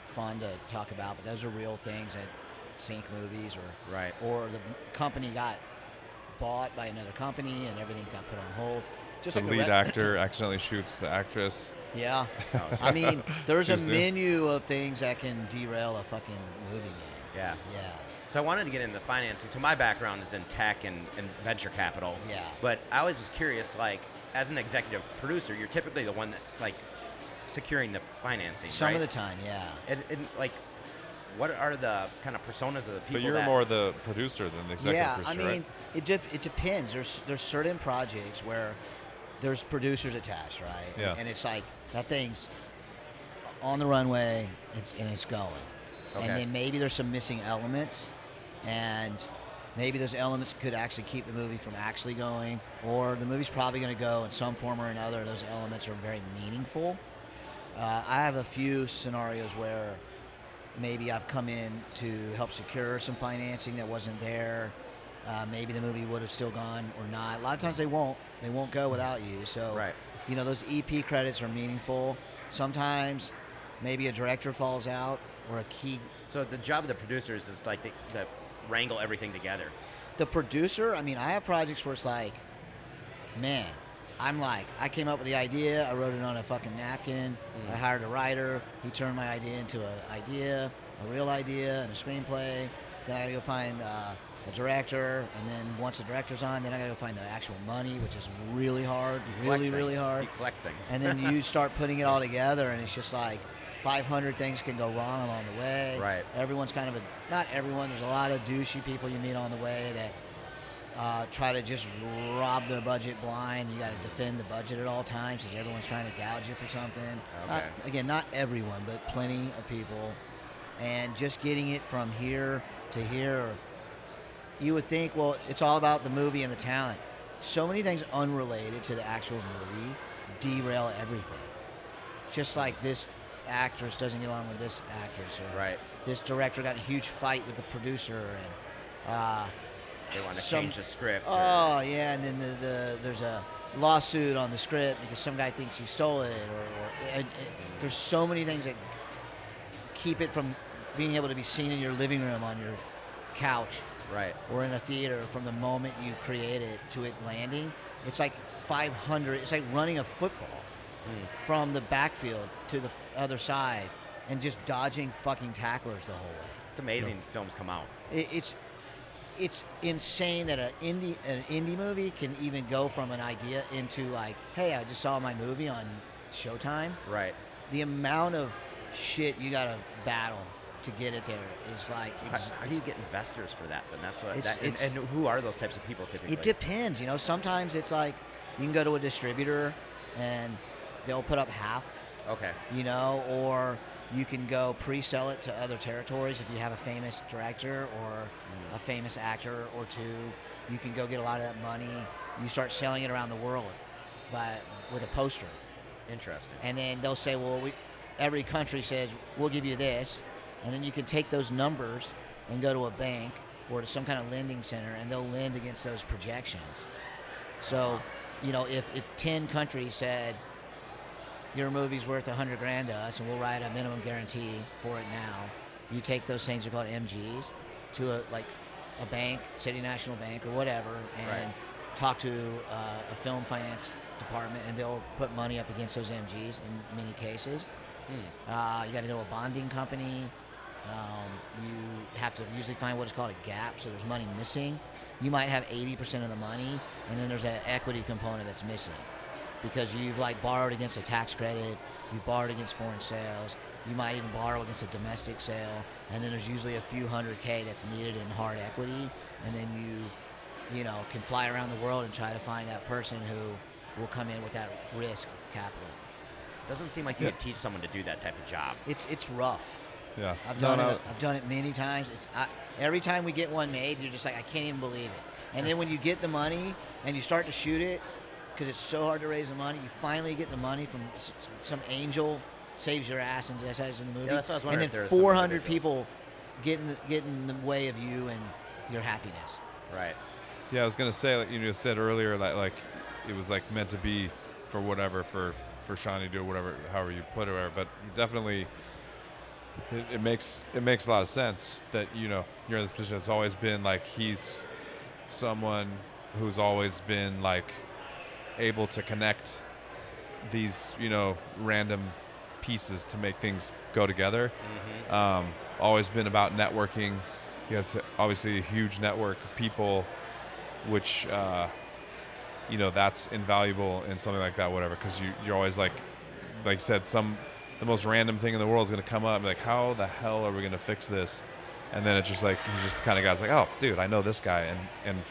fun to talk about, but those are real things that sink movies, or the company got bought by another company and everything got put on hold. Just The like lead actor accidentally shoots the actress. Yeah. I mean, there's Too a soon. menu of things that can derail a fucking movie, man. Yeah. Yeah. So I wanted to get into the financing. So my background is in tech and venture capital. Yeah. But I was just curious, like, as an executive producer, you're typically the one that's, like, securing the financing, Some right? of the time, yeah. And like, what are the kind of personas of the people But you're that... more the producer than the executive Yeah, producer, I right? mean, it depends. There's certain projects where there's producers attached, right? Yeah. And it's like that thing's on the runway, and it's going. Okay. And then maybe there's some missing elements, and maybe those elements could actually keep the movie from actually going, or the movie's probably going to go in some form or another. Those elements are very meaningful. I have a few scenarios where maybe I've come in to help secure some financing that wasn't there. Maybe the movie would have still gone or not. A lot of times they won't. They won't go without you. So, Right. you know, those EP credits are meaningful. Sometimes maybe a director falls out or a key. So the job of the producer is just like the wrangle everything together. The producer, I mean, I have projects where it's like, man, I came up with the idea. I wrote it on a fucking napkin. I hired a writer. He turned my idea into a real idea, and a screenplay. Then I gotta go find a director, and then once the director's on, then I gotta go find the actual money, which is really hard, really hard. You collect things. And then you start putting it all together, and it's just like 500 things can go wrong along the way. Right. Everyone's kind of not everyone. There's a lot of douchey people you meet on the way that try to just rob the budget blind. You got to defend the budget at all times because everyone's trying to gouge you for something. Okay. Not everyone, but plenty of people. And just getting it from here to here, you would think, well, it's all about the movie and the talent. So many things unrelated to the actual movie derail everything. Just like this actress doesn't get along with this actress, or Right. this director got in a huge fight with the producer, and They want to change the script. oh yeah, and then there's a lawsuit on the script because some guy thinks he stole it, or there's so many things that keep it from being able to be seen in your living room on your couch Right. or in a theater from the moment you create it to it landing. It's like 500. It's like running a football from the backfield to the other side and just dodging fucking tacklers the whole way. It's amazing films come out. It's insane that an indie movie can even go from an idea into like, hey, I just saw my movie on Showtime. Right. The amount of shit you gotta battle to get it there is like. How do you get investors for that? Then that's what. It's- And who are those types of people typically? It depends, you know. Sometimes it's like you can go to a distributor and they'll put up half, Okay. you know, or you can go pre-sell it to other territories if you have a famous director or a famous actor or two. You can go get a lot of that money. You start selling it around the world with a poster, Interesting. and then they'll say, well, every country says we'll give you this, and then you can take those numbers and go to a bank or to some kind of lending center, and they'll lend against those projections. So, you know, if 10 countries said your movie's worth $100,000 to us, and we'll write a minimum guarantee for it now. You take those things, are called MGs, to a bank, City National Bank or whatever, and talk to a film finance department, and they'll put money up against those MGs in many cases. You got to go to a bonding company. You have to usually find what is called a gap, so there's money missing. You might have 80% of the money, and then there's an equity component that's missing. Because you've like borrowed against a tax credit, you've borrowed against foreign sales, you might even borrow against a domestic sale, and then there's usually a few $100K that's needed in hard equity, and then you know, can fly around the world and try to find that person who will come in with that risk capital. Doesn't seem like you could teach someone to do that type of job. It's rough. Yeah. I've done it many times. Every time we get one made, you're just like, I can't even believe it. And then when you get the money and you start to shoot it, because it's so hard to raise the money. You finally get the money from some angel, saves your ass, and just has in the movie. Yeah, that's what I was and wondering then if there was some 400 individuals. people get in the way of you and your happiness. Yeah, I was gonna say, like you said earlier, like it was like meant to be for whatever, for Shawnee to do whatever, however you put it, whatever. But definitely, it makes a lot of sense that you're in this position. It's always been like he's someone who's always been like able to connect these random pieces to make things go together. Always been about networking. He has obviously a huge network of people, which that's invaluable in something like that, whatever, because you're always like you said, the most random thing in the world is going to come up and be like, how the hell are we going to fix this? And then it's just like he's just the kind of guy's like, oh dude, I know this guy, and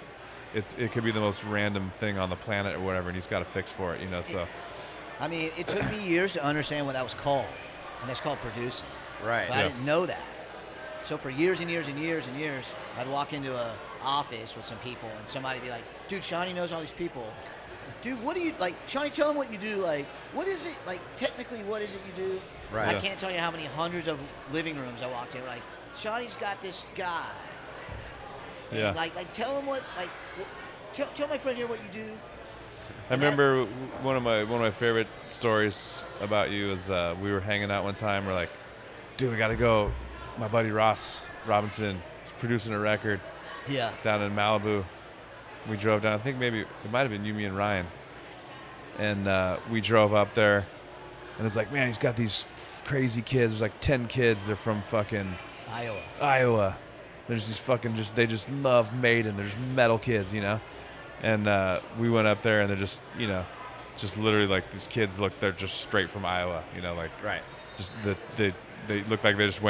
it could be the most random thing on the planet or whatever, and he's got a fix for it, so I mean, it took me years to understand what that was called, and that's called producing. Right. But I didn't know that. So for years and years and years and years, I'd walk into a office with some people, and somebody'd be like, dude, Shawnee knows all these people. Dude, what do you, like, Shawnee, tell them what you do. Like, what is it, like, technically, what is it you do? Right. I can't tell you how many hundreds of living rooms I walked in. Like, Shawnee's got this guy. And Yeah. Like, tell him what, like, tell my friend here what you do. I remember one of my favorite stories about you is we were hanging out one time. We're like, dude, we got to go. My buddy Ross Robinson is producing a record Yeah. down in Malibu. We drove down. I think maybe it might have been you, me, and Ryan. And we drove up there, and it's like, man, he's got these crazy kids. There's like 10 kids. They're from fucking Iowa. There's these they just love Maiden. They're just metal kids, And we went up there, and they're just, just literally like these kids they're just straight from Iowa, Right. just they look like they just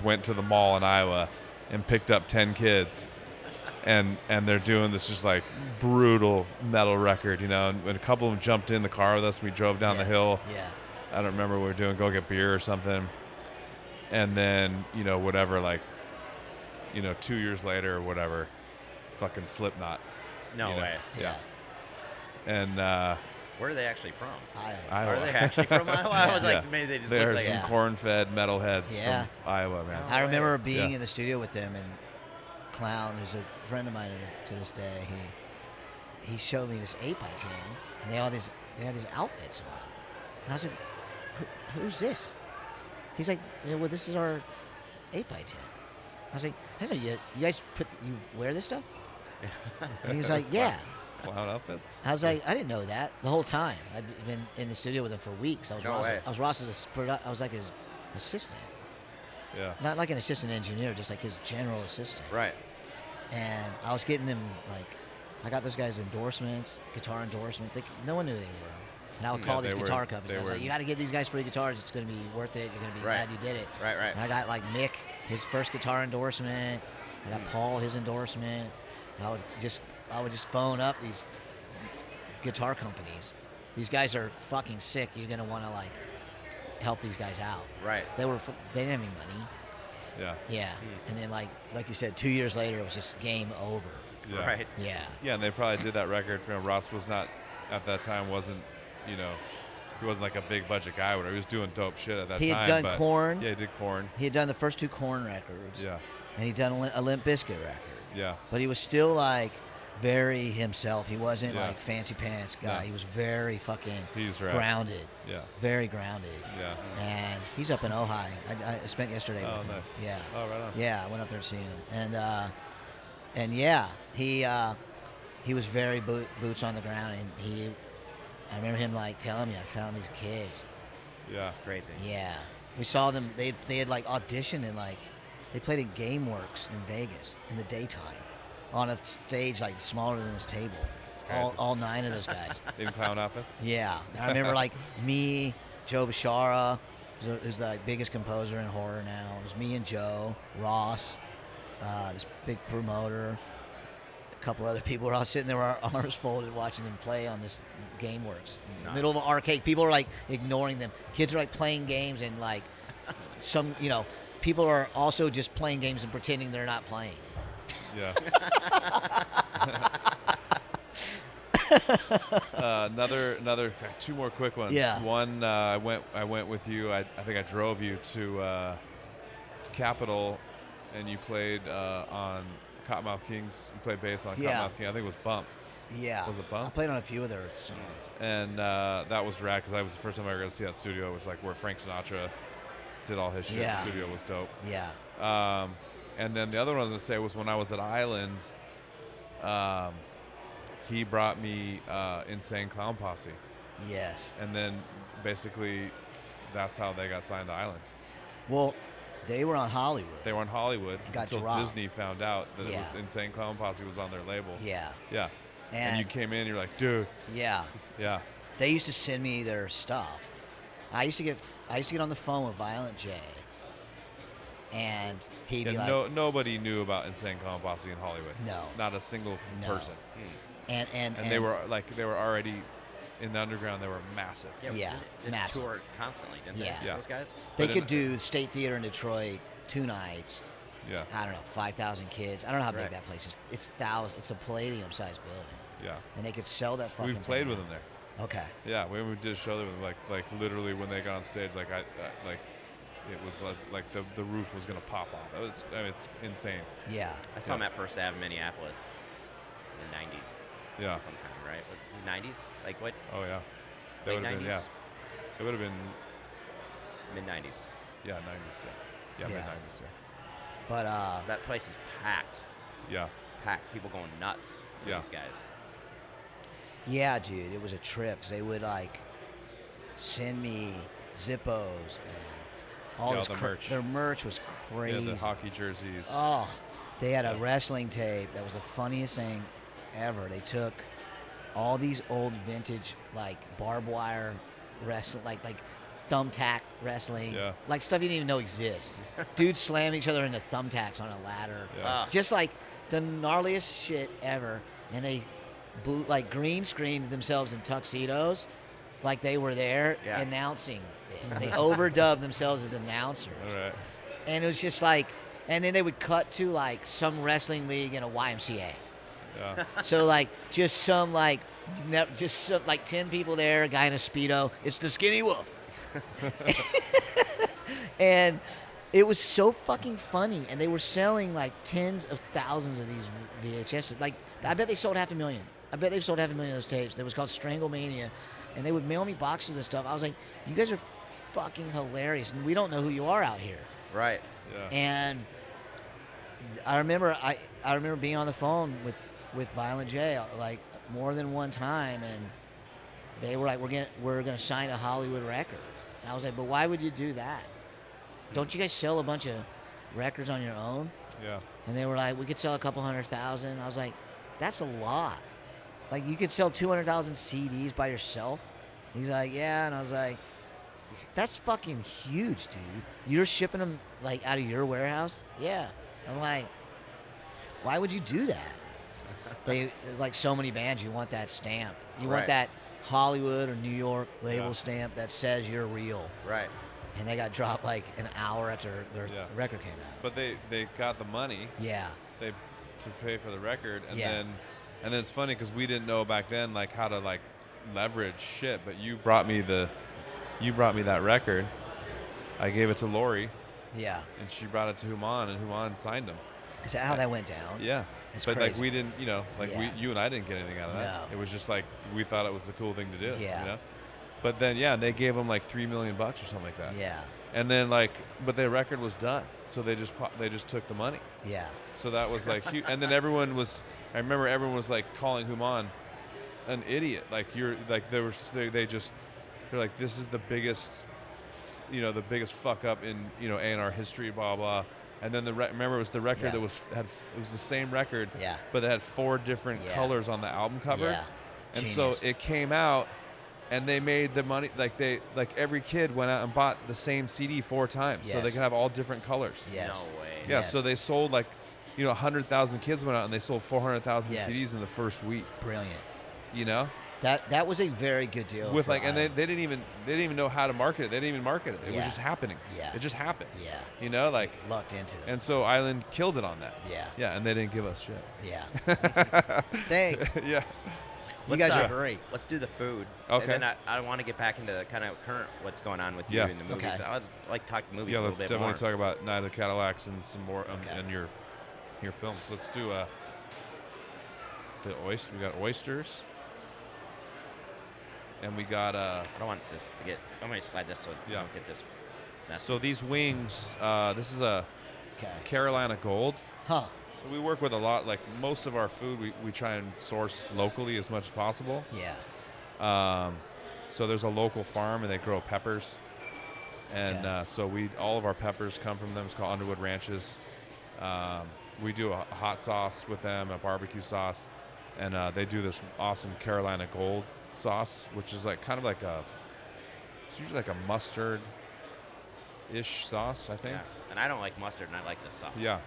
went to the mall in Iowa and picked up 10 kids, and they're doing this just like brutal metal record, and a couple of them jumped in the car with us. We drove down the hill. Yeah. I don't remember what we were doing, go get beer or something, and then whatever, like 2 years later or whatever, fucking Slipknot. No way. Yeah. And Where are they actually from? Iowa. Are they actually from Iowa? I was Yeah. like, maybe they just there are look like some corn-fed metalheads Yeah. from Iowa, man. I remember being Yeah. in the studio with them, and Clown, who's a friend of mine to this day, he showed me this 8x10, and they had these outfits on, and I was like, who's this? He's like, well, this is our 8x10. I was like, I didn't know you guys you wear this stuff? And he was like, yeah. Clown outfits? I was like, I didn't know that the whole time. I'd been in the studio with him for weeks. I was Ross's I was like his assistant. Yeah. Not like an assistant engineer, just like his general assistant. Right. And I was getting them, like, I got those guys endorsements, guitar endorsements. No one knew they were. And I would call these guitar companies. I was like, you got to give these guys free guitars. It's going to be worth it. You're going to be glad you did it. Right. And I got, like, Mick, his first guitar endorsement. I got Paul, his endorsement. I would just phone up these guitar companies. These guys are fucking sick. You're going to want to, like, help these guys out. Right. They didn't have any money. Yeah. Yeah. And then, like you said, 2 years later, it was just game over. Yeah. Right. Yeah. Yeah, and they probably did that record for him. Ross was not, at that time, wasn't he wasn't like a big budget guy or whatever. He was doing dope shit at that time. He had done but Korn. Yeah, he did Korn. He had done the first 2 Korn records. Yeah. And he'd done a Limp Bizkit record. Yeah. But he was still, like, very himself. He wasn't, Yeah. like, fancy pants guy. No. He was very fucking He's right. grounded. Yeah. Very grounded. Yeah. And he's up in Ojai. I spent yesterday Oh, with him. nice. Yeah. Oh, right on. Yeah, I went up there to see him. And yeah, he was very boots on the ground, and I remember him, like, telling me, I found these kids. Yeah. Crazy. Yeah. We saw them, they had, like, auditioned, and, like, they played in GameWorks in Vegas in the daytime on a stage, like, smaller than this table. Crazy. All 9 of those guys. In clown outfits? Yeah. And I remember, like, me, Joe Bashara, who's the biggest composer in horror now. It was me and Joe, Ross, this big promoter, a couple other people were all sitting there with our arms folded watching them play on this GameWorks. In the middle of an arcade. People are, like, ignoring them. Kids are, like, playing games, and, like, some, people are also just playing games and pretending they're not playing. Yeah. Another two more quick ones. Yeah. One, I went with you. I think I drove you to Capitol, and you played on Cottonmouth Kings. You played bass on Yeah. Cottonmouth King. I think it was Bump. Yeah. Was it I Bump? played on a few of their songs. And that was rad because I was the first time I ever got to see that studio. It was like where Frank Sinatra did all his shit. Yeah. The studio was dope. Yeah. And then the other one I was gonna say was when I was at Island, he brought me Insane Clown Posse, Yes. and then basically that's how they got signed to Island. Well, they were on Hollywood. They were on Hollywood It got until dropped. Disney found out that it was Yeah. Insane Clown Posse was on their label. Yeah. Yeah. And you And came in, you're like, dude, yeah, yeah, they used to send me their stuff. I used to get on the phone with Violent J, and he'd be yeah. like, Nobody knew about Insane Clown Posse in Hollywood. No. Not a single No. person. and And they were already in the underground. They were massive. Yeah, They massive. toured constantly, didn't Yeah. they? Yeah. Those guys. They But could in- do State Theater in Detroit 2 nights. Yeah. I don't know, 5,000 kids. I don't know how big Right. that place is. It's thousands. It's a Palladium-sized building, Yeah. and they could sell that fucking. We've played thing with out. them there. Okay. Yeah, we did a show there with them, like literally when they got on stage, like it was like the roof was gonna pop off. It's insane. Yeah. I saw Yeah. them at First Ave, Minneapolis, in the '90s. Yeah. Sometime, right? '90s? Like what? Oh yeah. That Late would have been 90s? It would have been Mid '90s. 90s. Yeah. Yeah. Mid 90s. But That place is packed. Yeah. Packed. People going nuts for Yeah. these guys. yeah, dude, it was a trip. 'Cause they would like send me Zippos and all Yeah, this the merch. Their merch was Yeah. crazy. The hockey jerseys. Oh, they had a Yeah. wrestling tape that was the funniest thing ever. They took all these old vintage like barbed wire wrestling, like thumbtack wrestling, Yeah. like stuff you didn't even know exists. Dudes slam each other into thumbtacks on a ladder, Yeah. just like the gnarliest shit ever. And they like green screened themselves in tuxedos, like they were there Yeah. announcing it. They overdubbed themselves as announcers. All right. And it was just like, and then they would cut to like some wrestling league in a YMCA. Yeah. So like just some like, just some, like 10 people there, a guy in a Speedo. It's the Skinny Wolf. And it was so fucking funny. And they were selling like tens of thousands of these VHSs. Like, I bet they sold 500,000. I bet they've sold 500,000 of those tapes. It was called Stranglemania. And they would mail me boxes of this stuff. I was like, you guys are fucking hilarious. And we don't know who you are out here. Right. Yeah. And I remember being on the phone with Violent J like more than one time, and they were like, we're gonna sign a Hollywood record. And I was like, but why would you do that? Don't you guys sell a bunch of records on your own? Yeah. And they were like, we could sell a couple 100,000. I was like, that's a lot. Like, you could sell 200,000 CDs by yourself. He's like, yeah. And I was like, that's fucking huge, dude. You're shipping them like out of your warehouse? Yeah. I'm like, why would you do that? They like so many bands, you want that stamp. You want Right. that Hollywood or New York label Yeah. stamp that says you're real. Right. And they got dropped like an hour after their Yeah. record came out. But they got the money Yeah. to pay for the record, and Yeah. then it's funny because we didn't know back then like how to like leverage shit. But you brought me that record. I gave it to Lori, Yeah. and she brought it to Human, and Human signed them. Is that how that went down? Yeah. It's But like crazy. we didn't, Yeah. you and I didn't get anything out of that. No. It was just like we thought it was the cool thing to do. Yeah. You know? But then they gave them like $3 million or something like that. Yeah. And then but their record was done, so they just took the money. Yeah. So that was like huge. And then I remember everyone was like calling Human an idiot. Like you're like they're like, this is the biggest, the biggest fuck up in A&R history, blah blah. And then remember it was the record Yeah. that it was the same record, Yeah. but it had 4 different Yeah. colors on the album cover. Yeah. And Genius. so it came out, and they made the money like every kid went out and bought the same CD 4 times, so they Yes. could have all different colors. Yes. No way. Yeah, Yes. so they sold 100,000 kids went out and they sold 400,000 Yes. CDs in the first week. Brilliant. That was a very good deal. With for and they Island. didn't even know how to market it. They didn't even market it. It Yeah. was just happening. Yeah. It just happened. Yeah. Lucked into it. And so Island killed it on that. Yeah. Yeah, and they didn't give us shit. Yeah. Thanks. Yeah. You guys are great. Let's do the food. Okay. And then I want to get back into kind of current what's going on with you Yeah. in the movies. Okay. I would like to talk movies Yeah, a little let's bit definitely more. talk about Night of the Cadillacs and some more Okay. and your films. Let's do the oyster. We got oysters, and we got I don't want this to get. I'm going to slide this so you Yeah. don't get this messy. So these wings. This is a Okay. Carolina Gold. Huh. So we work with a lot. Like most of our food, we try and source locally as much as possible. Yeah. So there's a local farm and they grow peppers, and Okay. so all of our peppers come from them. It's called Underwood Ranches. We do a hot sauce with them, a barbecue sauce, and they do this awesome Carolina Gold sauce, which is like kind of like it's usually like a mustard-ish sauce, I think. Yeah. And I don't like mustard, and I like this sauce. Yeah,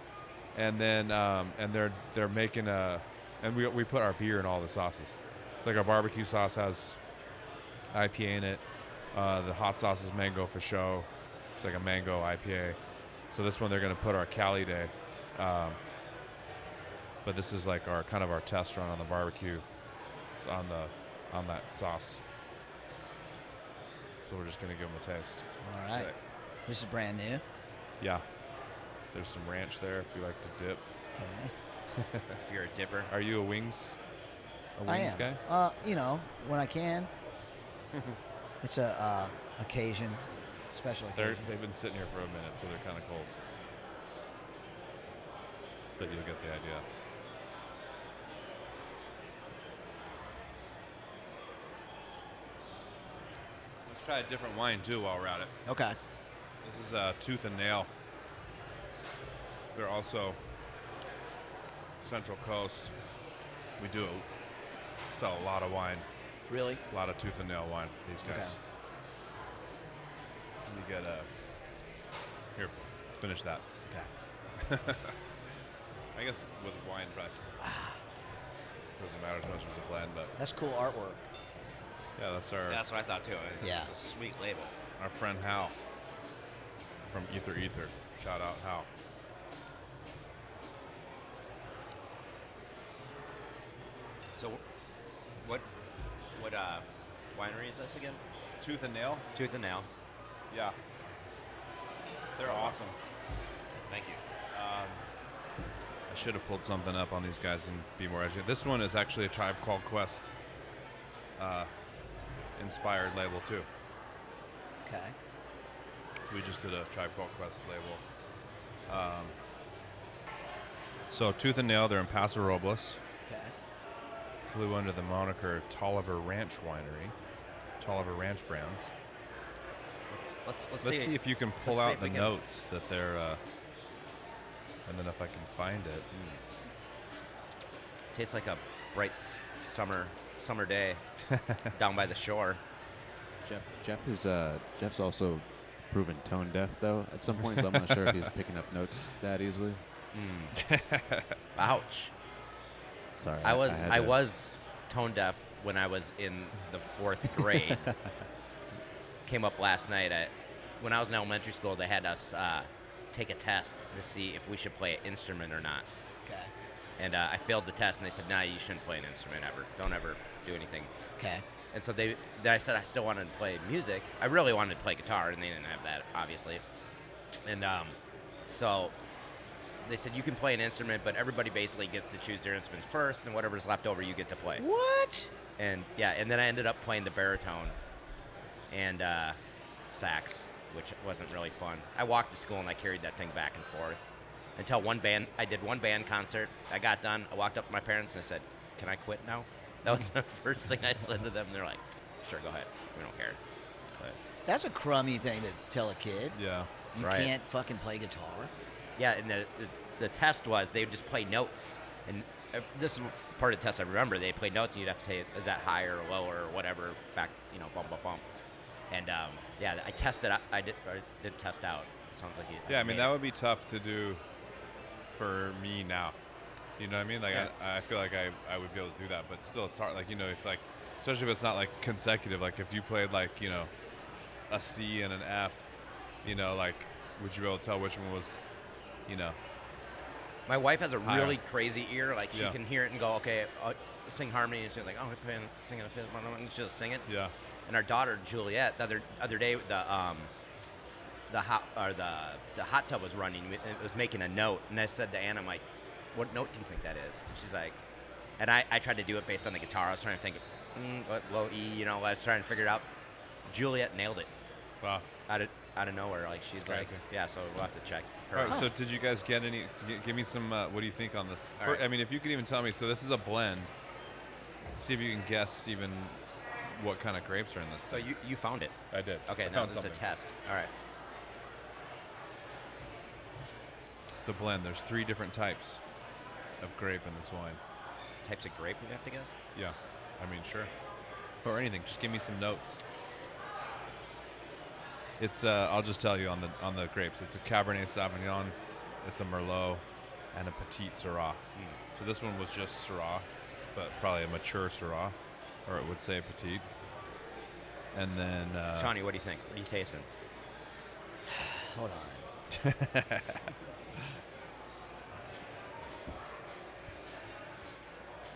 and then and they're making and we put our beer in all the sauces. It's like our barbecue sauce has IPA in it. The hot sauce is mango for show. It's like a mango IPA. So this one they're gonna put our Cali Day. But this is like our kind of our test run on the barbecue. It's on that sauce. So we're just gonna give them a taste. All right. This is brand new. Yeah. There's some ranch there if you like to dip. Okay. If you're a dipper. Are you a wings I am. guy? You know, when I can. It's a occasion, special occasion. They've been sitting here for a minute, so they're kind of cold. But you'll get the idea. Let's try a different wine too while we're at it. Okay. This is Tooth and Nail. They're also Central Coast. We sell a lot of wine, Really? a lot of Tooth and Nail wine. These guys. Okay. Let me get here. Finish that. Okay. I guess with wine, right? Doesn't matter as much as a blend, but That's cool artwork. yeah, that's our That's what I thought too. Yeah. It's a sweet label. our friend Hal from Ether. Shout out Hal. So, what winery is this again? Tooth and Nail. Tooth and Nail. Yeah. They're awesome. Thank you. I should have pulled something up on these guys and be more educated. This one is actually a Tribe Called Quest inspired label too. Okay. We just did a Tribe Called Quest label. So Tooth and Nail, they're in Paso Robles. Okay. Flew under the moniker Tolliver Ranch Winery. Tolliver Ranch brands. Let's Let's see if you can pull let's see out if the we can- notes that they're, and then if I can find it. Tastes like a bright summer day down by the shore. Jeff's also proven tone deaf though at some point, so I'm not sure if he's picking up notes that easily. Ouch. Sorry, I had to- was tone deaf when I was in the 4th grade. Came up last night. When I was in elementary school, they had us take a test to see if we should play an instrument or not. Okay. And I failed the test, and they said, "Nah, you shouldn't play an instrument ever. Don't ever do anything." Okay. And so then I said I still wanted to play music. I really wanted to play guitar, and they didn't have that, obviously. And so they said, you can play an instrument, but everybody basically gets to choose their instruments first, and whatever's left over, you get to play. What? And yeah, and then I ended up playing the baritone and sax, which wasn't really fun. I walked to school, and I carried that thing back and forth until I did one band concert. I got done. I walked up to my parents, and I said, can I quit now? That was the first thing I said to them. They're like, sure, go ahead. We don't care. But, That's a crummy thing to tell a kid. Yeah. You Right. can't fucking play guitar. yeah, and the test was they would just play notes. And this is part of the test I remember. They played notes, and you'd have to say, is that higher or lower or whatever, back, bump, bump, bump. And yeah, I tested. I did test out. It sounds like you. Yeah, I mean, that would be tough to do for me now. You know what I mean? Like, Yeah. I feel like I would be able to do that, but still, it's hard. Like, if like, especially if it's not like consecutive. Like, if you played like, a C and an F, like, would you be able to tell which one was, My wife has a Higher. really crazy ear. Like, she Yeah. can hear it and go, okay, sing harmony. And she's like, oh, we're playing, singing a fifth, and she'll sing it. Yeah. And our daughter, Juliet, the other day, the hot tub was running. It was making a note. And I said to Anna, I'm like, what note do you think that is? And she's like, and I tried to do it based on the guitar. I was trying to think, what low E, you know, I was trying to figure it out. Juliet nailed it. Wow. Out of nowhere, like she's like, crazy. yeah. So we'll have to check her. All right, out. so did you guys get any? Give me some. What do you think on this? All right. I mean, if you could even tell me. So this is a blend. See if you can guess even what kind of grapes are in this. So you found it. I did. Okay, I now found this something. is a test. All right. It's a blend. There's 3 different types of grape in this wine. Types of grape we have to guess. Yeah, I mean, sure. Or anything. Just give me some notes. It's I'll just tell you on the grapes. It's a Cabernet Sauvignon, it's a Merlot, and a Petit Syrah. So this one was just Syrah, but probably a mature Syrah, or it would say Petit. And then Shawnee, what do you think? What are you tasting? Hold on.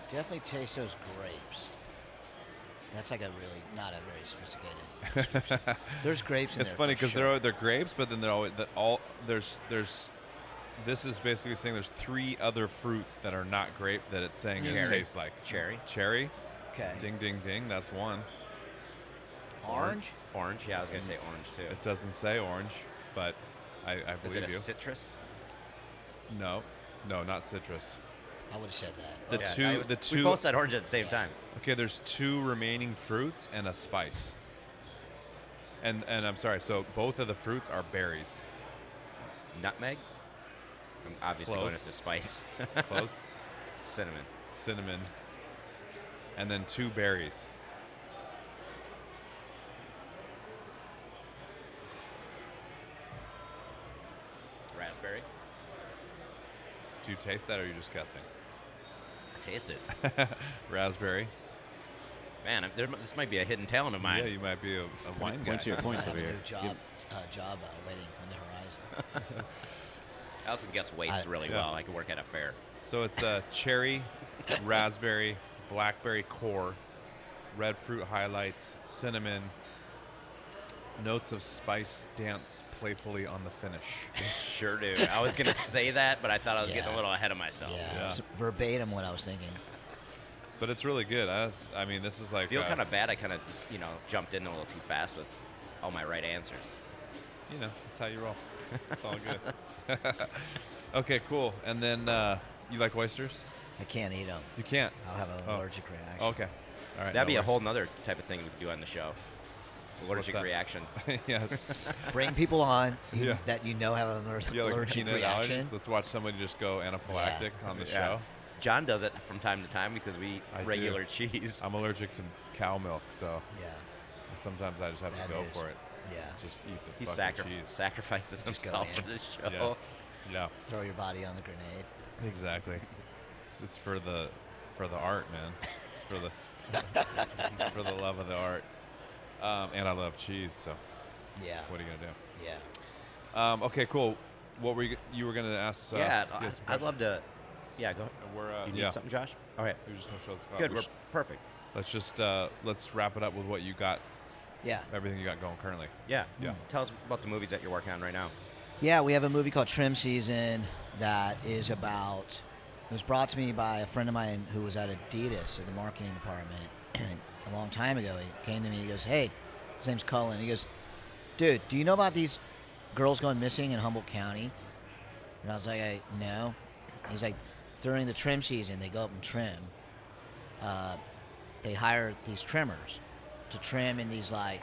Definitely taste those grapes. That's like a really not a very sophisticated. There's grapes in it's there. funny for because sure. they're grapes, but then they're always there's this is basically saying there's 3 other fruits that are not grape that it's saying it Cherry. tastes like. Cherry. Cherry. Okay. Ding ding ding. That's one. Orange. Orange. Yeah, I was gonna say orange too. It doesn't say orange, but I Is believe it a you. citrus? No, not citrus. I would have said that. The two. We both said orange at the same time. Okay, there's 2 remaining fruits and a spice. And I'm sorry. So both of the fruits are berries. Nutmeg. I'm obviously going with Close. the spice. Close. Cinnamon. And then 2 berries. Raspberry. Do you taste that, or are you just guessing? Taste it. Raspberry. Man, this might be a hidden talent of mine. Yeah, you might be a wine guy. Point to your I points have over a here. new job waiting on the horizon. I also can guess weights really yeah. well. I could work at a fair. So it's a cherry, raspberry, blackberry core, red fruit highlights, cinnamon, notes of spice dance playfully on the finish. Sure do. I was gonna say that, but I thought I was getting a Yeah. little ahead of myself. Yeah, it's verbatim what I was thinking. But it's really good. I mean, this is like I feel kind of bad. I kind of jumped in a little too fast with all my right answers. that's how you roll. It's all good. Okay, cool. And then you like oysters? I can't eat them. You can't. I'll have an Oh. allergic reaction. Okay. All right. That'd be no a whole nother type of thing we could do on the show. Allergic that? reaction. worries. Yeah. Bring people on Yeah. that you know have an Yeah, like allergic peanut reaction. allergies. Let's watch somebody just go anaphylactic on the Yeah. show. John does it from time to time because we eat I do. regular cheese. I'm allergic to cow milk, so Yeah, sometimes I just have to That go is. for it. yeah. Just eat the He fucking cheese. sacrifices Just go himself in. for this show. Yeah, Throw your body on the grenade. exactly. It's for the art, man. It's for the it's for the love of the art. And I love cheese, so Yeah, what are you gonna yeah. do? Okay, cool. What were you were gonna ask? Yeah, yes, I'd love to. Yeah, go ahead. We're You need yeah. something, Josh? All right. We're just gonna show this. Good. We're perfect. Let's just let's wrap it up with what you got. Yeah. Everything you got going currently. Yeah. Yeah. Tell us about the movies that you're working on right now. Yeah, we have a movie called Trim Season that is about. It was brought to me by a friend of mine who was at Adidas in the marketing department a long time ago. He came to me. He goes, "Hey," his name's Cullen. He goes, "Dude, do you know about these girls going missing in Humboldt County?" And I was like, "No." He's like, "During the trim season, they go up and trim. They hire these trimmers to trim in these like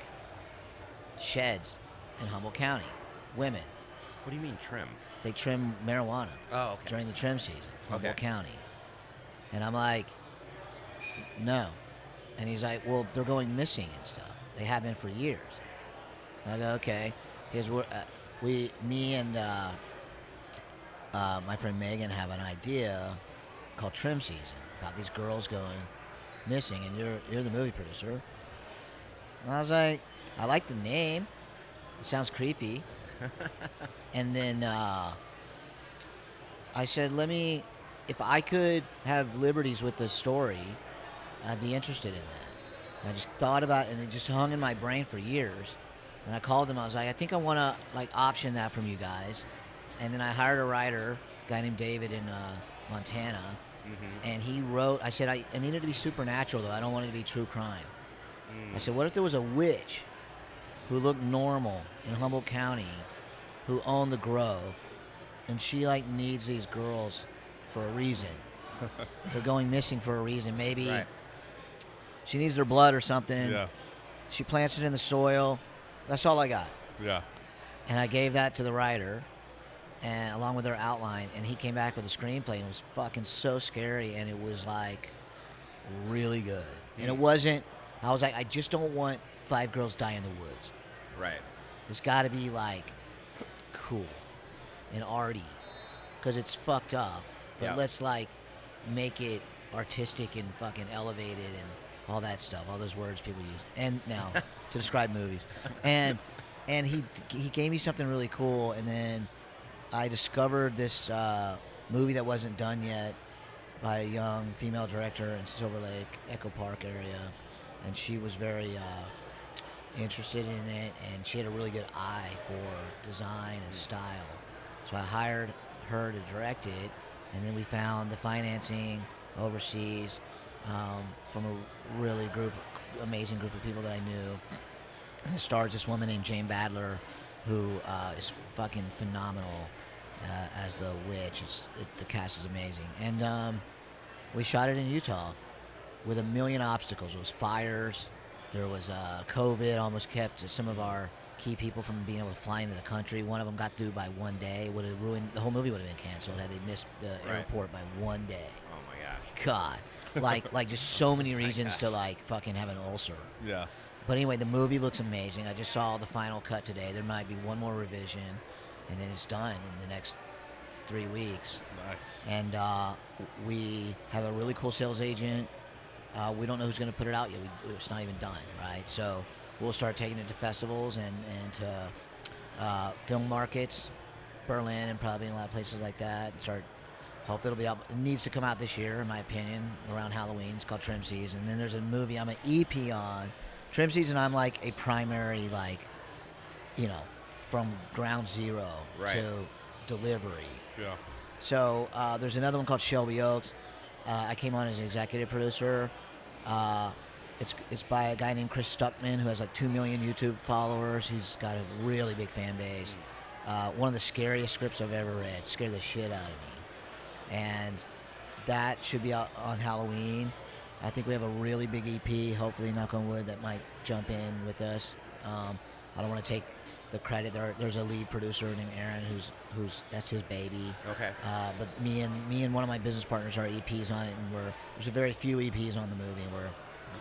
sheds in Humboldt County. Women." What do you mean trim? They trim marijuana Oh, okay. during the trim season, Humboldt Okay. County. And I'm like, no. And he's like, well, they're going missing and stuff. They have been for years. And I go, okay. Here's what me and my friend Megan have an idea called Trim Season about these girls going missing, and you're the movie producer. And I was like, I like the name. It sounds creepy. And then I said, if I could have liberties with the story, I'd be interested in that. And I just thought about it, and it just hung in my brain for years. And I called them. I was like, I think I want to like option that from you guys. And then I hired a writer, a guy named David in Montana, and he wrote. I said I needed to be supernatural though. I don't want it to be true crime. I said, what if there was a witch who looked normal in Humboldt County, who owned the Grove, and she like needs these girls for a reason. They're going missing for a reason. Maybe she needs their blood or something. Yeah. She plants it in the soil. That's all I got. Yeah. And I gave that to the writer, and along with their outline, and he came back with a screenplay, and it was fucking so scary, and it was like really good. And it wasn't. I was like, I just don't want 5 girls die in the woods. Right. It's got to be like cool and arty, because it's fucked up. But let's like make it artistic and fucking elevated and all that stuff, all those words people use, and now to describe movies. And he gave me something really cool, and then I discovered this movie that wasn't done yet by a young female director in Silver Lake, Echo Park area, and she was very interested in it, and she had a really good eye for design and style. So I hired her to direct it, and then we found the financing overseas from a really amazing group of people that I knew. And it stars this woman named Jane Badler, who is fucking phenomenal as the witch. The cast is amazing. And we shot it in Utah with a million obstacles. There was fires. There was COVID, almost kept some of our key people from being able to fly into the country. One of them got through by one day. Would have ruined the whole movie. Would have been canceled had they missed the airport by one day. Oh my gosh. God, like just so many reasons to like fucking have an ulcer. Yeah. But anyway, the movie looks amazing. I just saw the final cut today. There might be one more revision, and then it's done in the next 3 weeks. Nice. And we have a really cool sales agent. We don't know who's going to put it out yet. It's not even done, right? So we'll start taking it to festivals and to film markets, Berlin, and probably in a lot of places like that. Hopefully it'll be out. It needs to come out this year, in my opinion, around Halloween. It's called Trim Season. And then there's a movie I'm an EP on. Trim Season, I'm like a primary, like, from ground zero to delivery. Yeah. So there's another one called Shelby Oaks. I came on as an executive producer. It's by a guy named Chris Stuckman, who has like 2 million YouTube followers. He's got a really big fan base. One of the scariest scripts I've ever read. Scared the shit out of me. And that should be out on Halloween. I think we have a really big EP, hopefully, knock on wood, that might jump in with us. I don't want to take the credit. There's a lead producer named Aaron who's that's his baby. Okay. But me and one of my business partners are EPs on it, and there's a very few EPs on the movie, and we're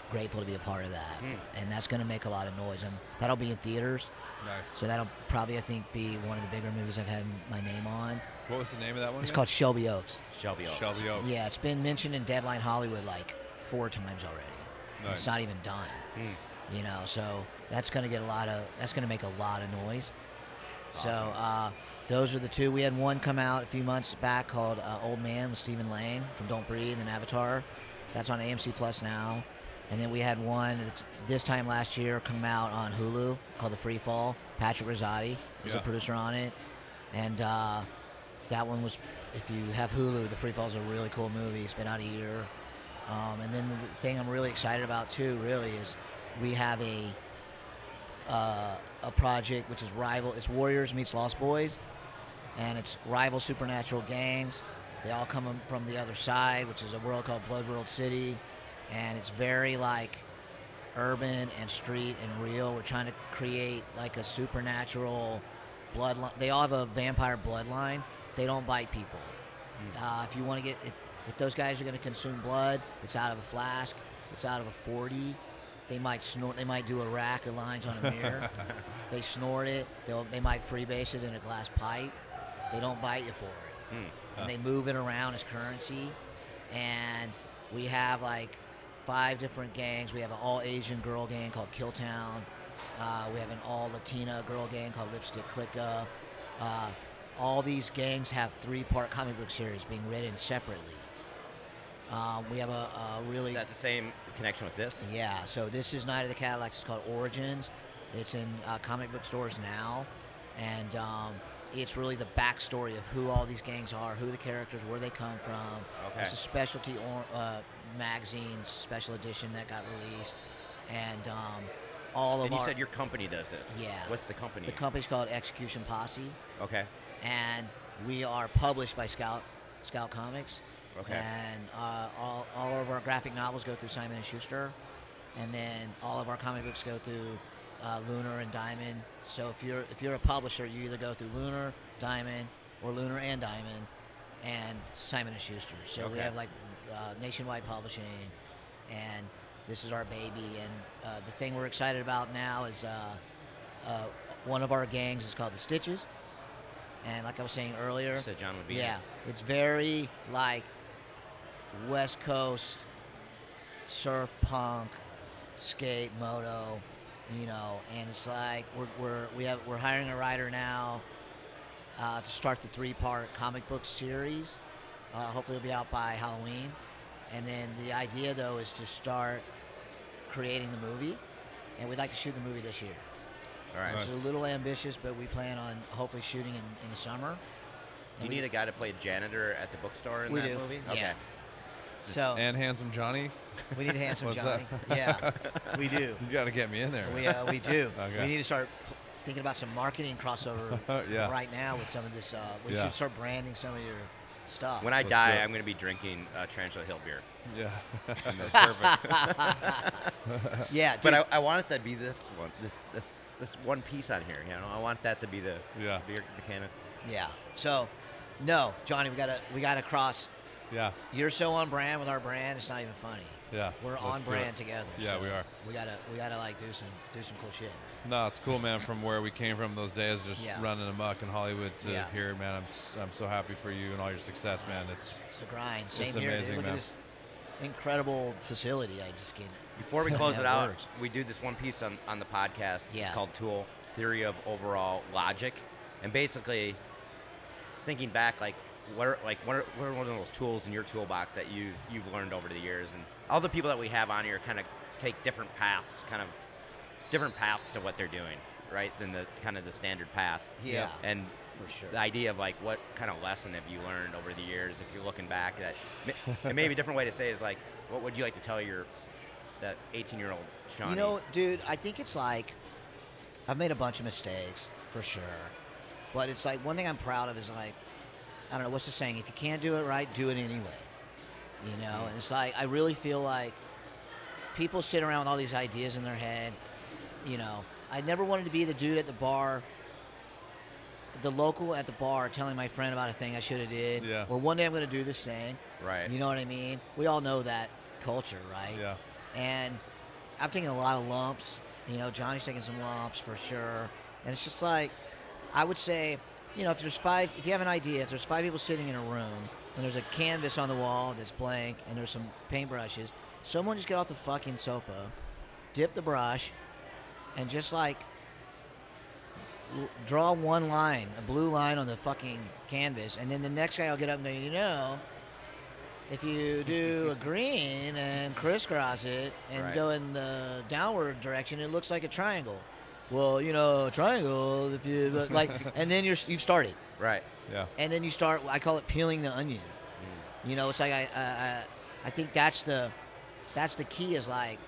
grateful to be a part of that. And that's going to make a lot of noise, and that'll be in theaters. Nice. So that'll probably, I think, be one of the bigger movies I've had my name on. What was the name of that one? It's called Shelby Oaks. Shelby Oaks. Shelby Oaks. Yeah, it's been mentioned in Deadline Hollywood like 4 times already. Nice. It's not even done. So that's going to make a lot of noise. That's so awesome. those are the two. We had one come out a few months back called Old Man with Stephen Lane from Don't Breathe and Avatar. That's on AMC Plus now. And then we had one this time last year come out on Hulu called The Free Fall. Patrick Rosati is a producer on it. And that one was, if you have Hulu, The Free Fall is a really cool movie. It's been out a year. And then the thing I'm really excited about too, really, is we have a project which is rival. It's Warriors meets Lost Boys, and it's rival supernatural gangs. They all come from the other side, which is a world called Blood World City, and it's very like urban and street and real. We're trying to create like a supernatural bloodline. They all have a vampire bloodline. They don't bite people. If you want to if those guys are going to consume blood, it's out of a flask. It's out of a 40. They might snort. They might do a rack of lines on a mirror. They snort it. They might freebase it in a glass pipe. They don't bite you for it. And they move it around as currency. And we have like 5 different gangs. We have an all-Asian girl gang called Killtown. We have an all-Latina girl gang called Lipstick Clica. all these gangs have 3-part comic book series being written separately. We have a really... Is that the same connection with this? Yeah, so this is Night of the Cadillacs. It's called Origins. It's in comic book stores now. And it's really the backstory of who all these gangs are, who the characters, where they come from. Okay. It's a specialty magazine special edition that got released. And all of And you our... said your company does this. Yeah. What's the company? The company's called Execution Posse. Okay. And we are published by Scout Comics. Okay. And all of our graphic novels go through Simon & Schuster. And then all of our comic books go through Lunar and Diamond. So if you're a publisher, you either go through Lunar, Diamond, or Lunar and Diamond, and Simon & Schuster. So we Okay. have like nationwide publishing, and this is our baby. And the thing we're excited about now is one of our gangs is called the Stitches. And like I was saying earlier, You said John would be yeah, it's very like West Coast surf punk, skate, moto, you know, and it's like we're hiring a writer now to start the 3-part comic book series. Hopefully it'll be out by Halloween. And then the idea though is to start creating the movie, and we'd like to shoot the movie this year. All right. Nice. It's a little ambitious, but we plan on hopefully shooting in the summer. Do you need a guy to play janitor at the bookstore in We that do, movie? yeah. Okay. So And Handsome Johnny. we need Handsome What's Johnny. that? Yeah, we do. You got to get me in there. We do. Okay. We need to start thinking about some marketing crossover Yeah. right now with some of this. We Yeah. should start branding some of your stuff. When I Let's die, do it. I'm going to be drinking Tarantula Hill beer. Yeah. Perfect. Yeah, But dude, I want it to be this one, this one piece on here. You know, I want that to be the Yeah. beer, the can of. yeah. So, no, Johnny, we gotta cross. Yeah. You're so on brand with our brand, it's not even funny. Yeah. We're let's on do brand it. together. Yeah, so we are. We gotta like do some cool shit. No, it's cool, man. From where we came from those days, just Yeah. running amok in Hollywood to Yeah. here, man. I'm so happy for you and all your success, man. It's It's a grind. Same It's here. dude. amazing, Look man. at this incredible facility. I just can't. Before we close it out, Words. we do this one piece on the podcast. Yeah. It's called Tool, Theory of Overall Logic. And basically, thinking back, like, what are one of those tools in your toolbox that you've learned over the years? And all the people that we have on here kind of take different paths to what they're doing, right? Than the kind of the standard path. Yeah. And For sure. the idea of like what kind of lesson have you learned over the years if you're looking back that and maybe a different way to say is like what would you like to tell that 18-year-old Shawnee? You know, dude, I think it's like I've made a bunch of mistakes for sure, but it's like one thing I'm proud of is like I don't know what's the saying. If you can't do it right, do it anyway. You know, and it's like I really feel like people sit around with all these ideas in their head. You know, I never wanted to be the dude at the bar, the local at the bar, telling my friend about a thing I should have did. Yeah. Or one day I'm going to do this thing. Right. You know what I mean? We all know that culture, right? yeah. And I've taken a lot of lumps. You know, Johnny's taking some lumps for sure. And it's just like, I would say, you know, if you have an idea, if there's 5 people sitting in a room and there's a canvas on the wall that's blank and there's some paintbrushes, someone just get off the fucking sofa, dip the brush, and just like draw one line, a blue line on the fucking canvas, and then the next guy will get up and go, you know, if you do a green and crisscross it and Right. go in the downward direction, it looks like a triangle. Well, you know, triangle, if you like, and then you've started, Right. Yeah. and then you start. I call it peeling the onion. You know, it's like I think that's the key is like,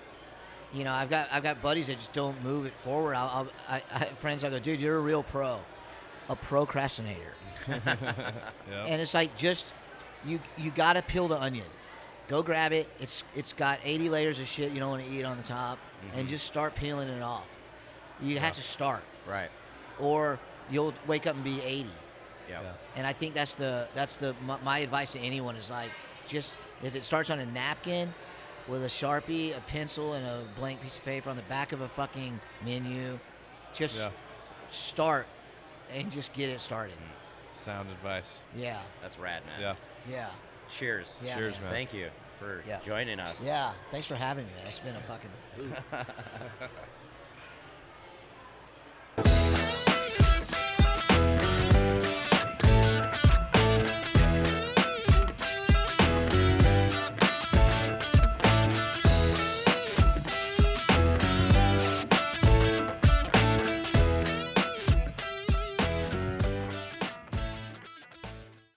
you know, I've got buddies that just don't move it forward. I have friends I go, dude, you're a real pro, a procrastinator. Yeah. And it's like just you got to peel the onion. Go grab it. It's got 80 layers of shit you don't want to eat on the top, and just start peeling it off. You have to start, Right. or you'll wake up and be 80. Yeah. Yeah. And I think that's my advice to anyone is like, just if it starts on a napkin with a Sharpie, a pencil, and a blank piece of paper on the back of a fucking menu, just Yeah. start and just get it started. Sound advice. Yeah, That's rad, man. Yeah. yeah, Cheers. yeah. Cheers, man. Thank you for Yeah. joining us. Yeah, thanks for having me, man. It's been a fucking hoot.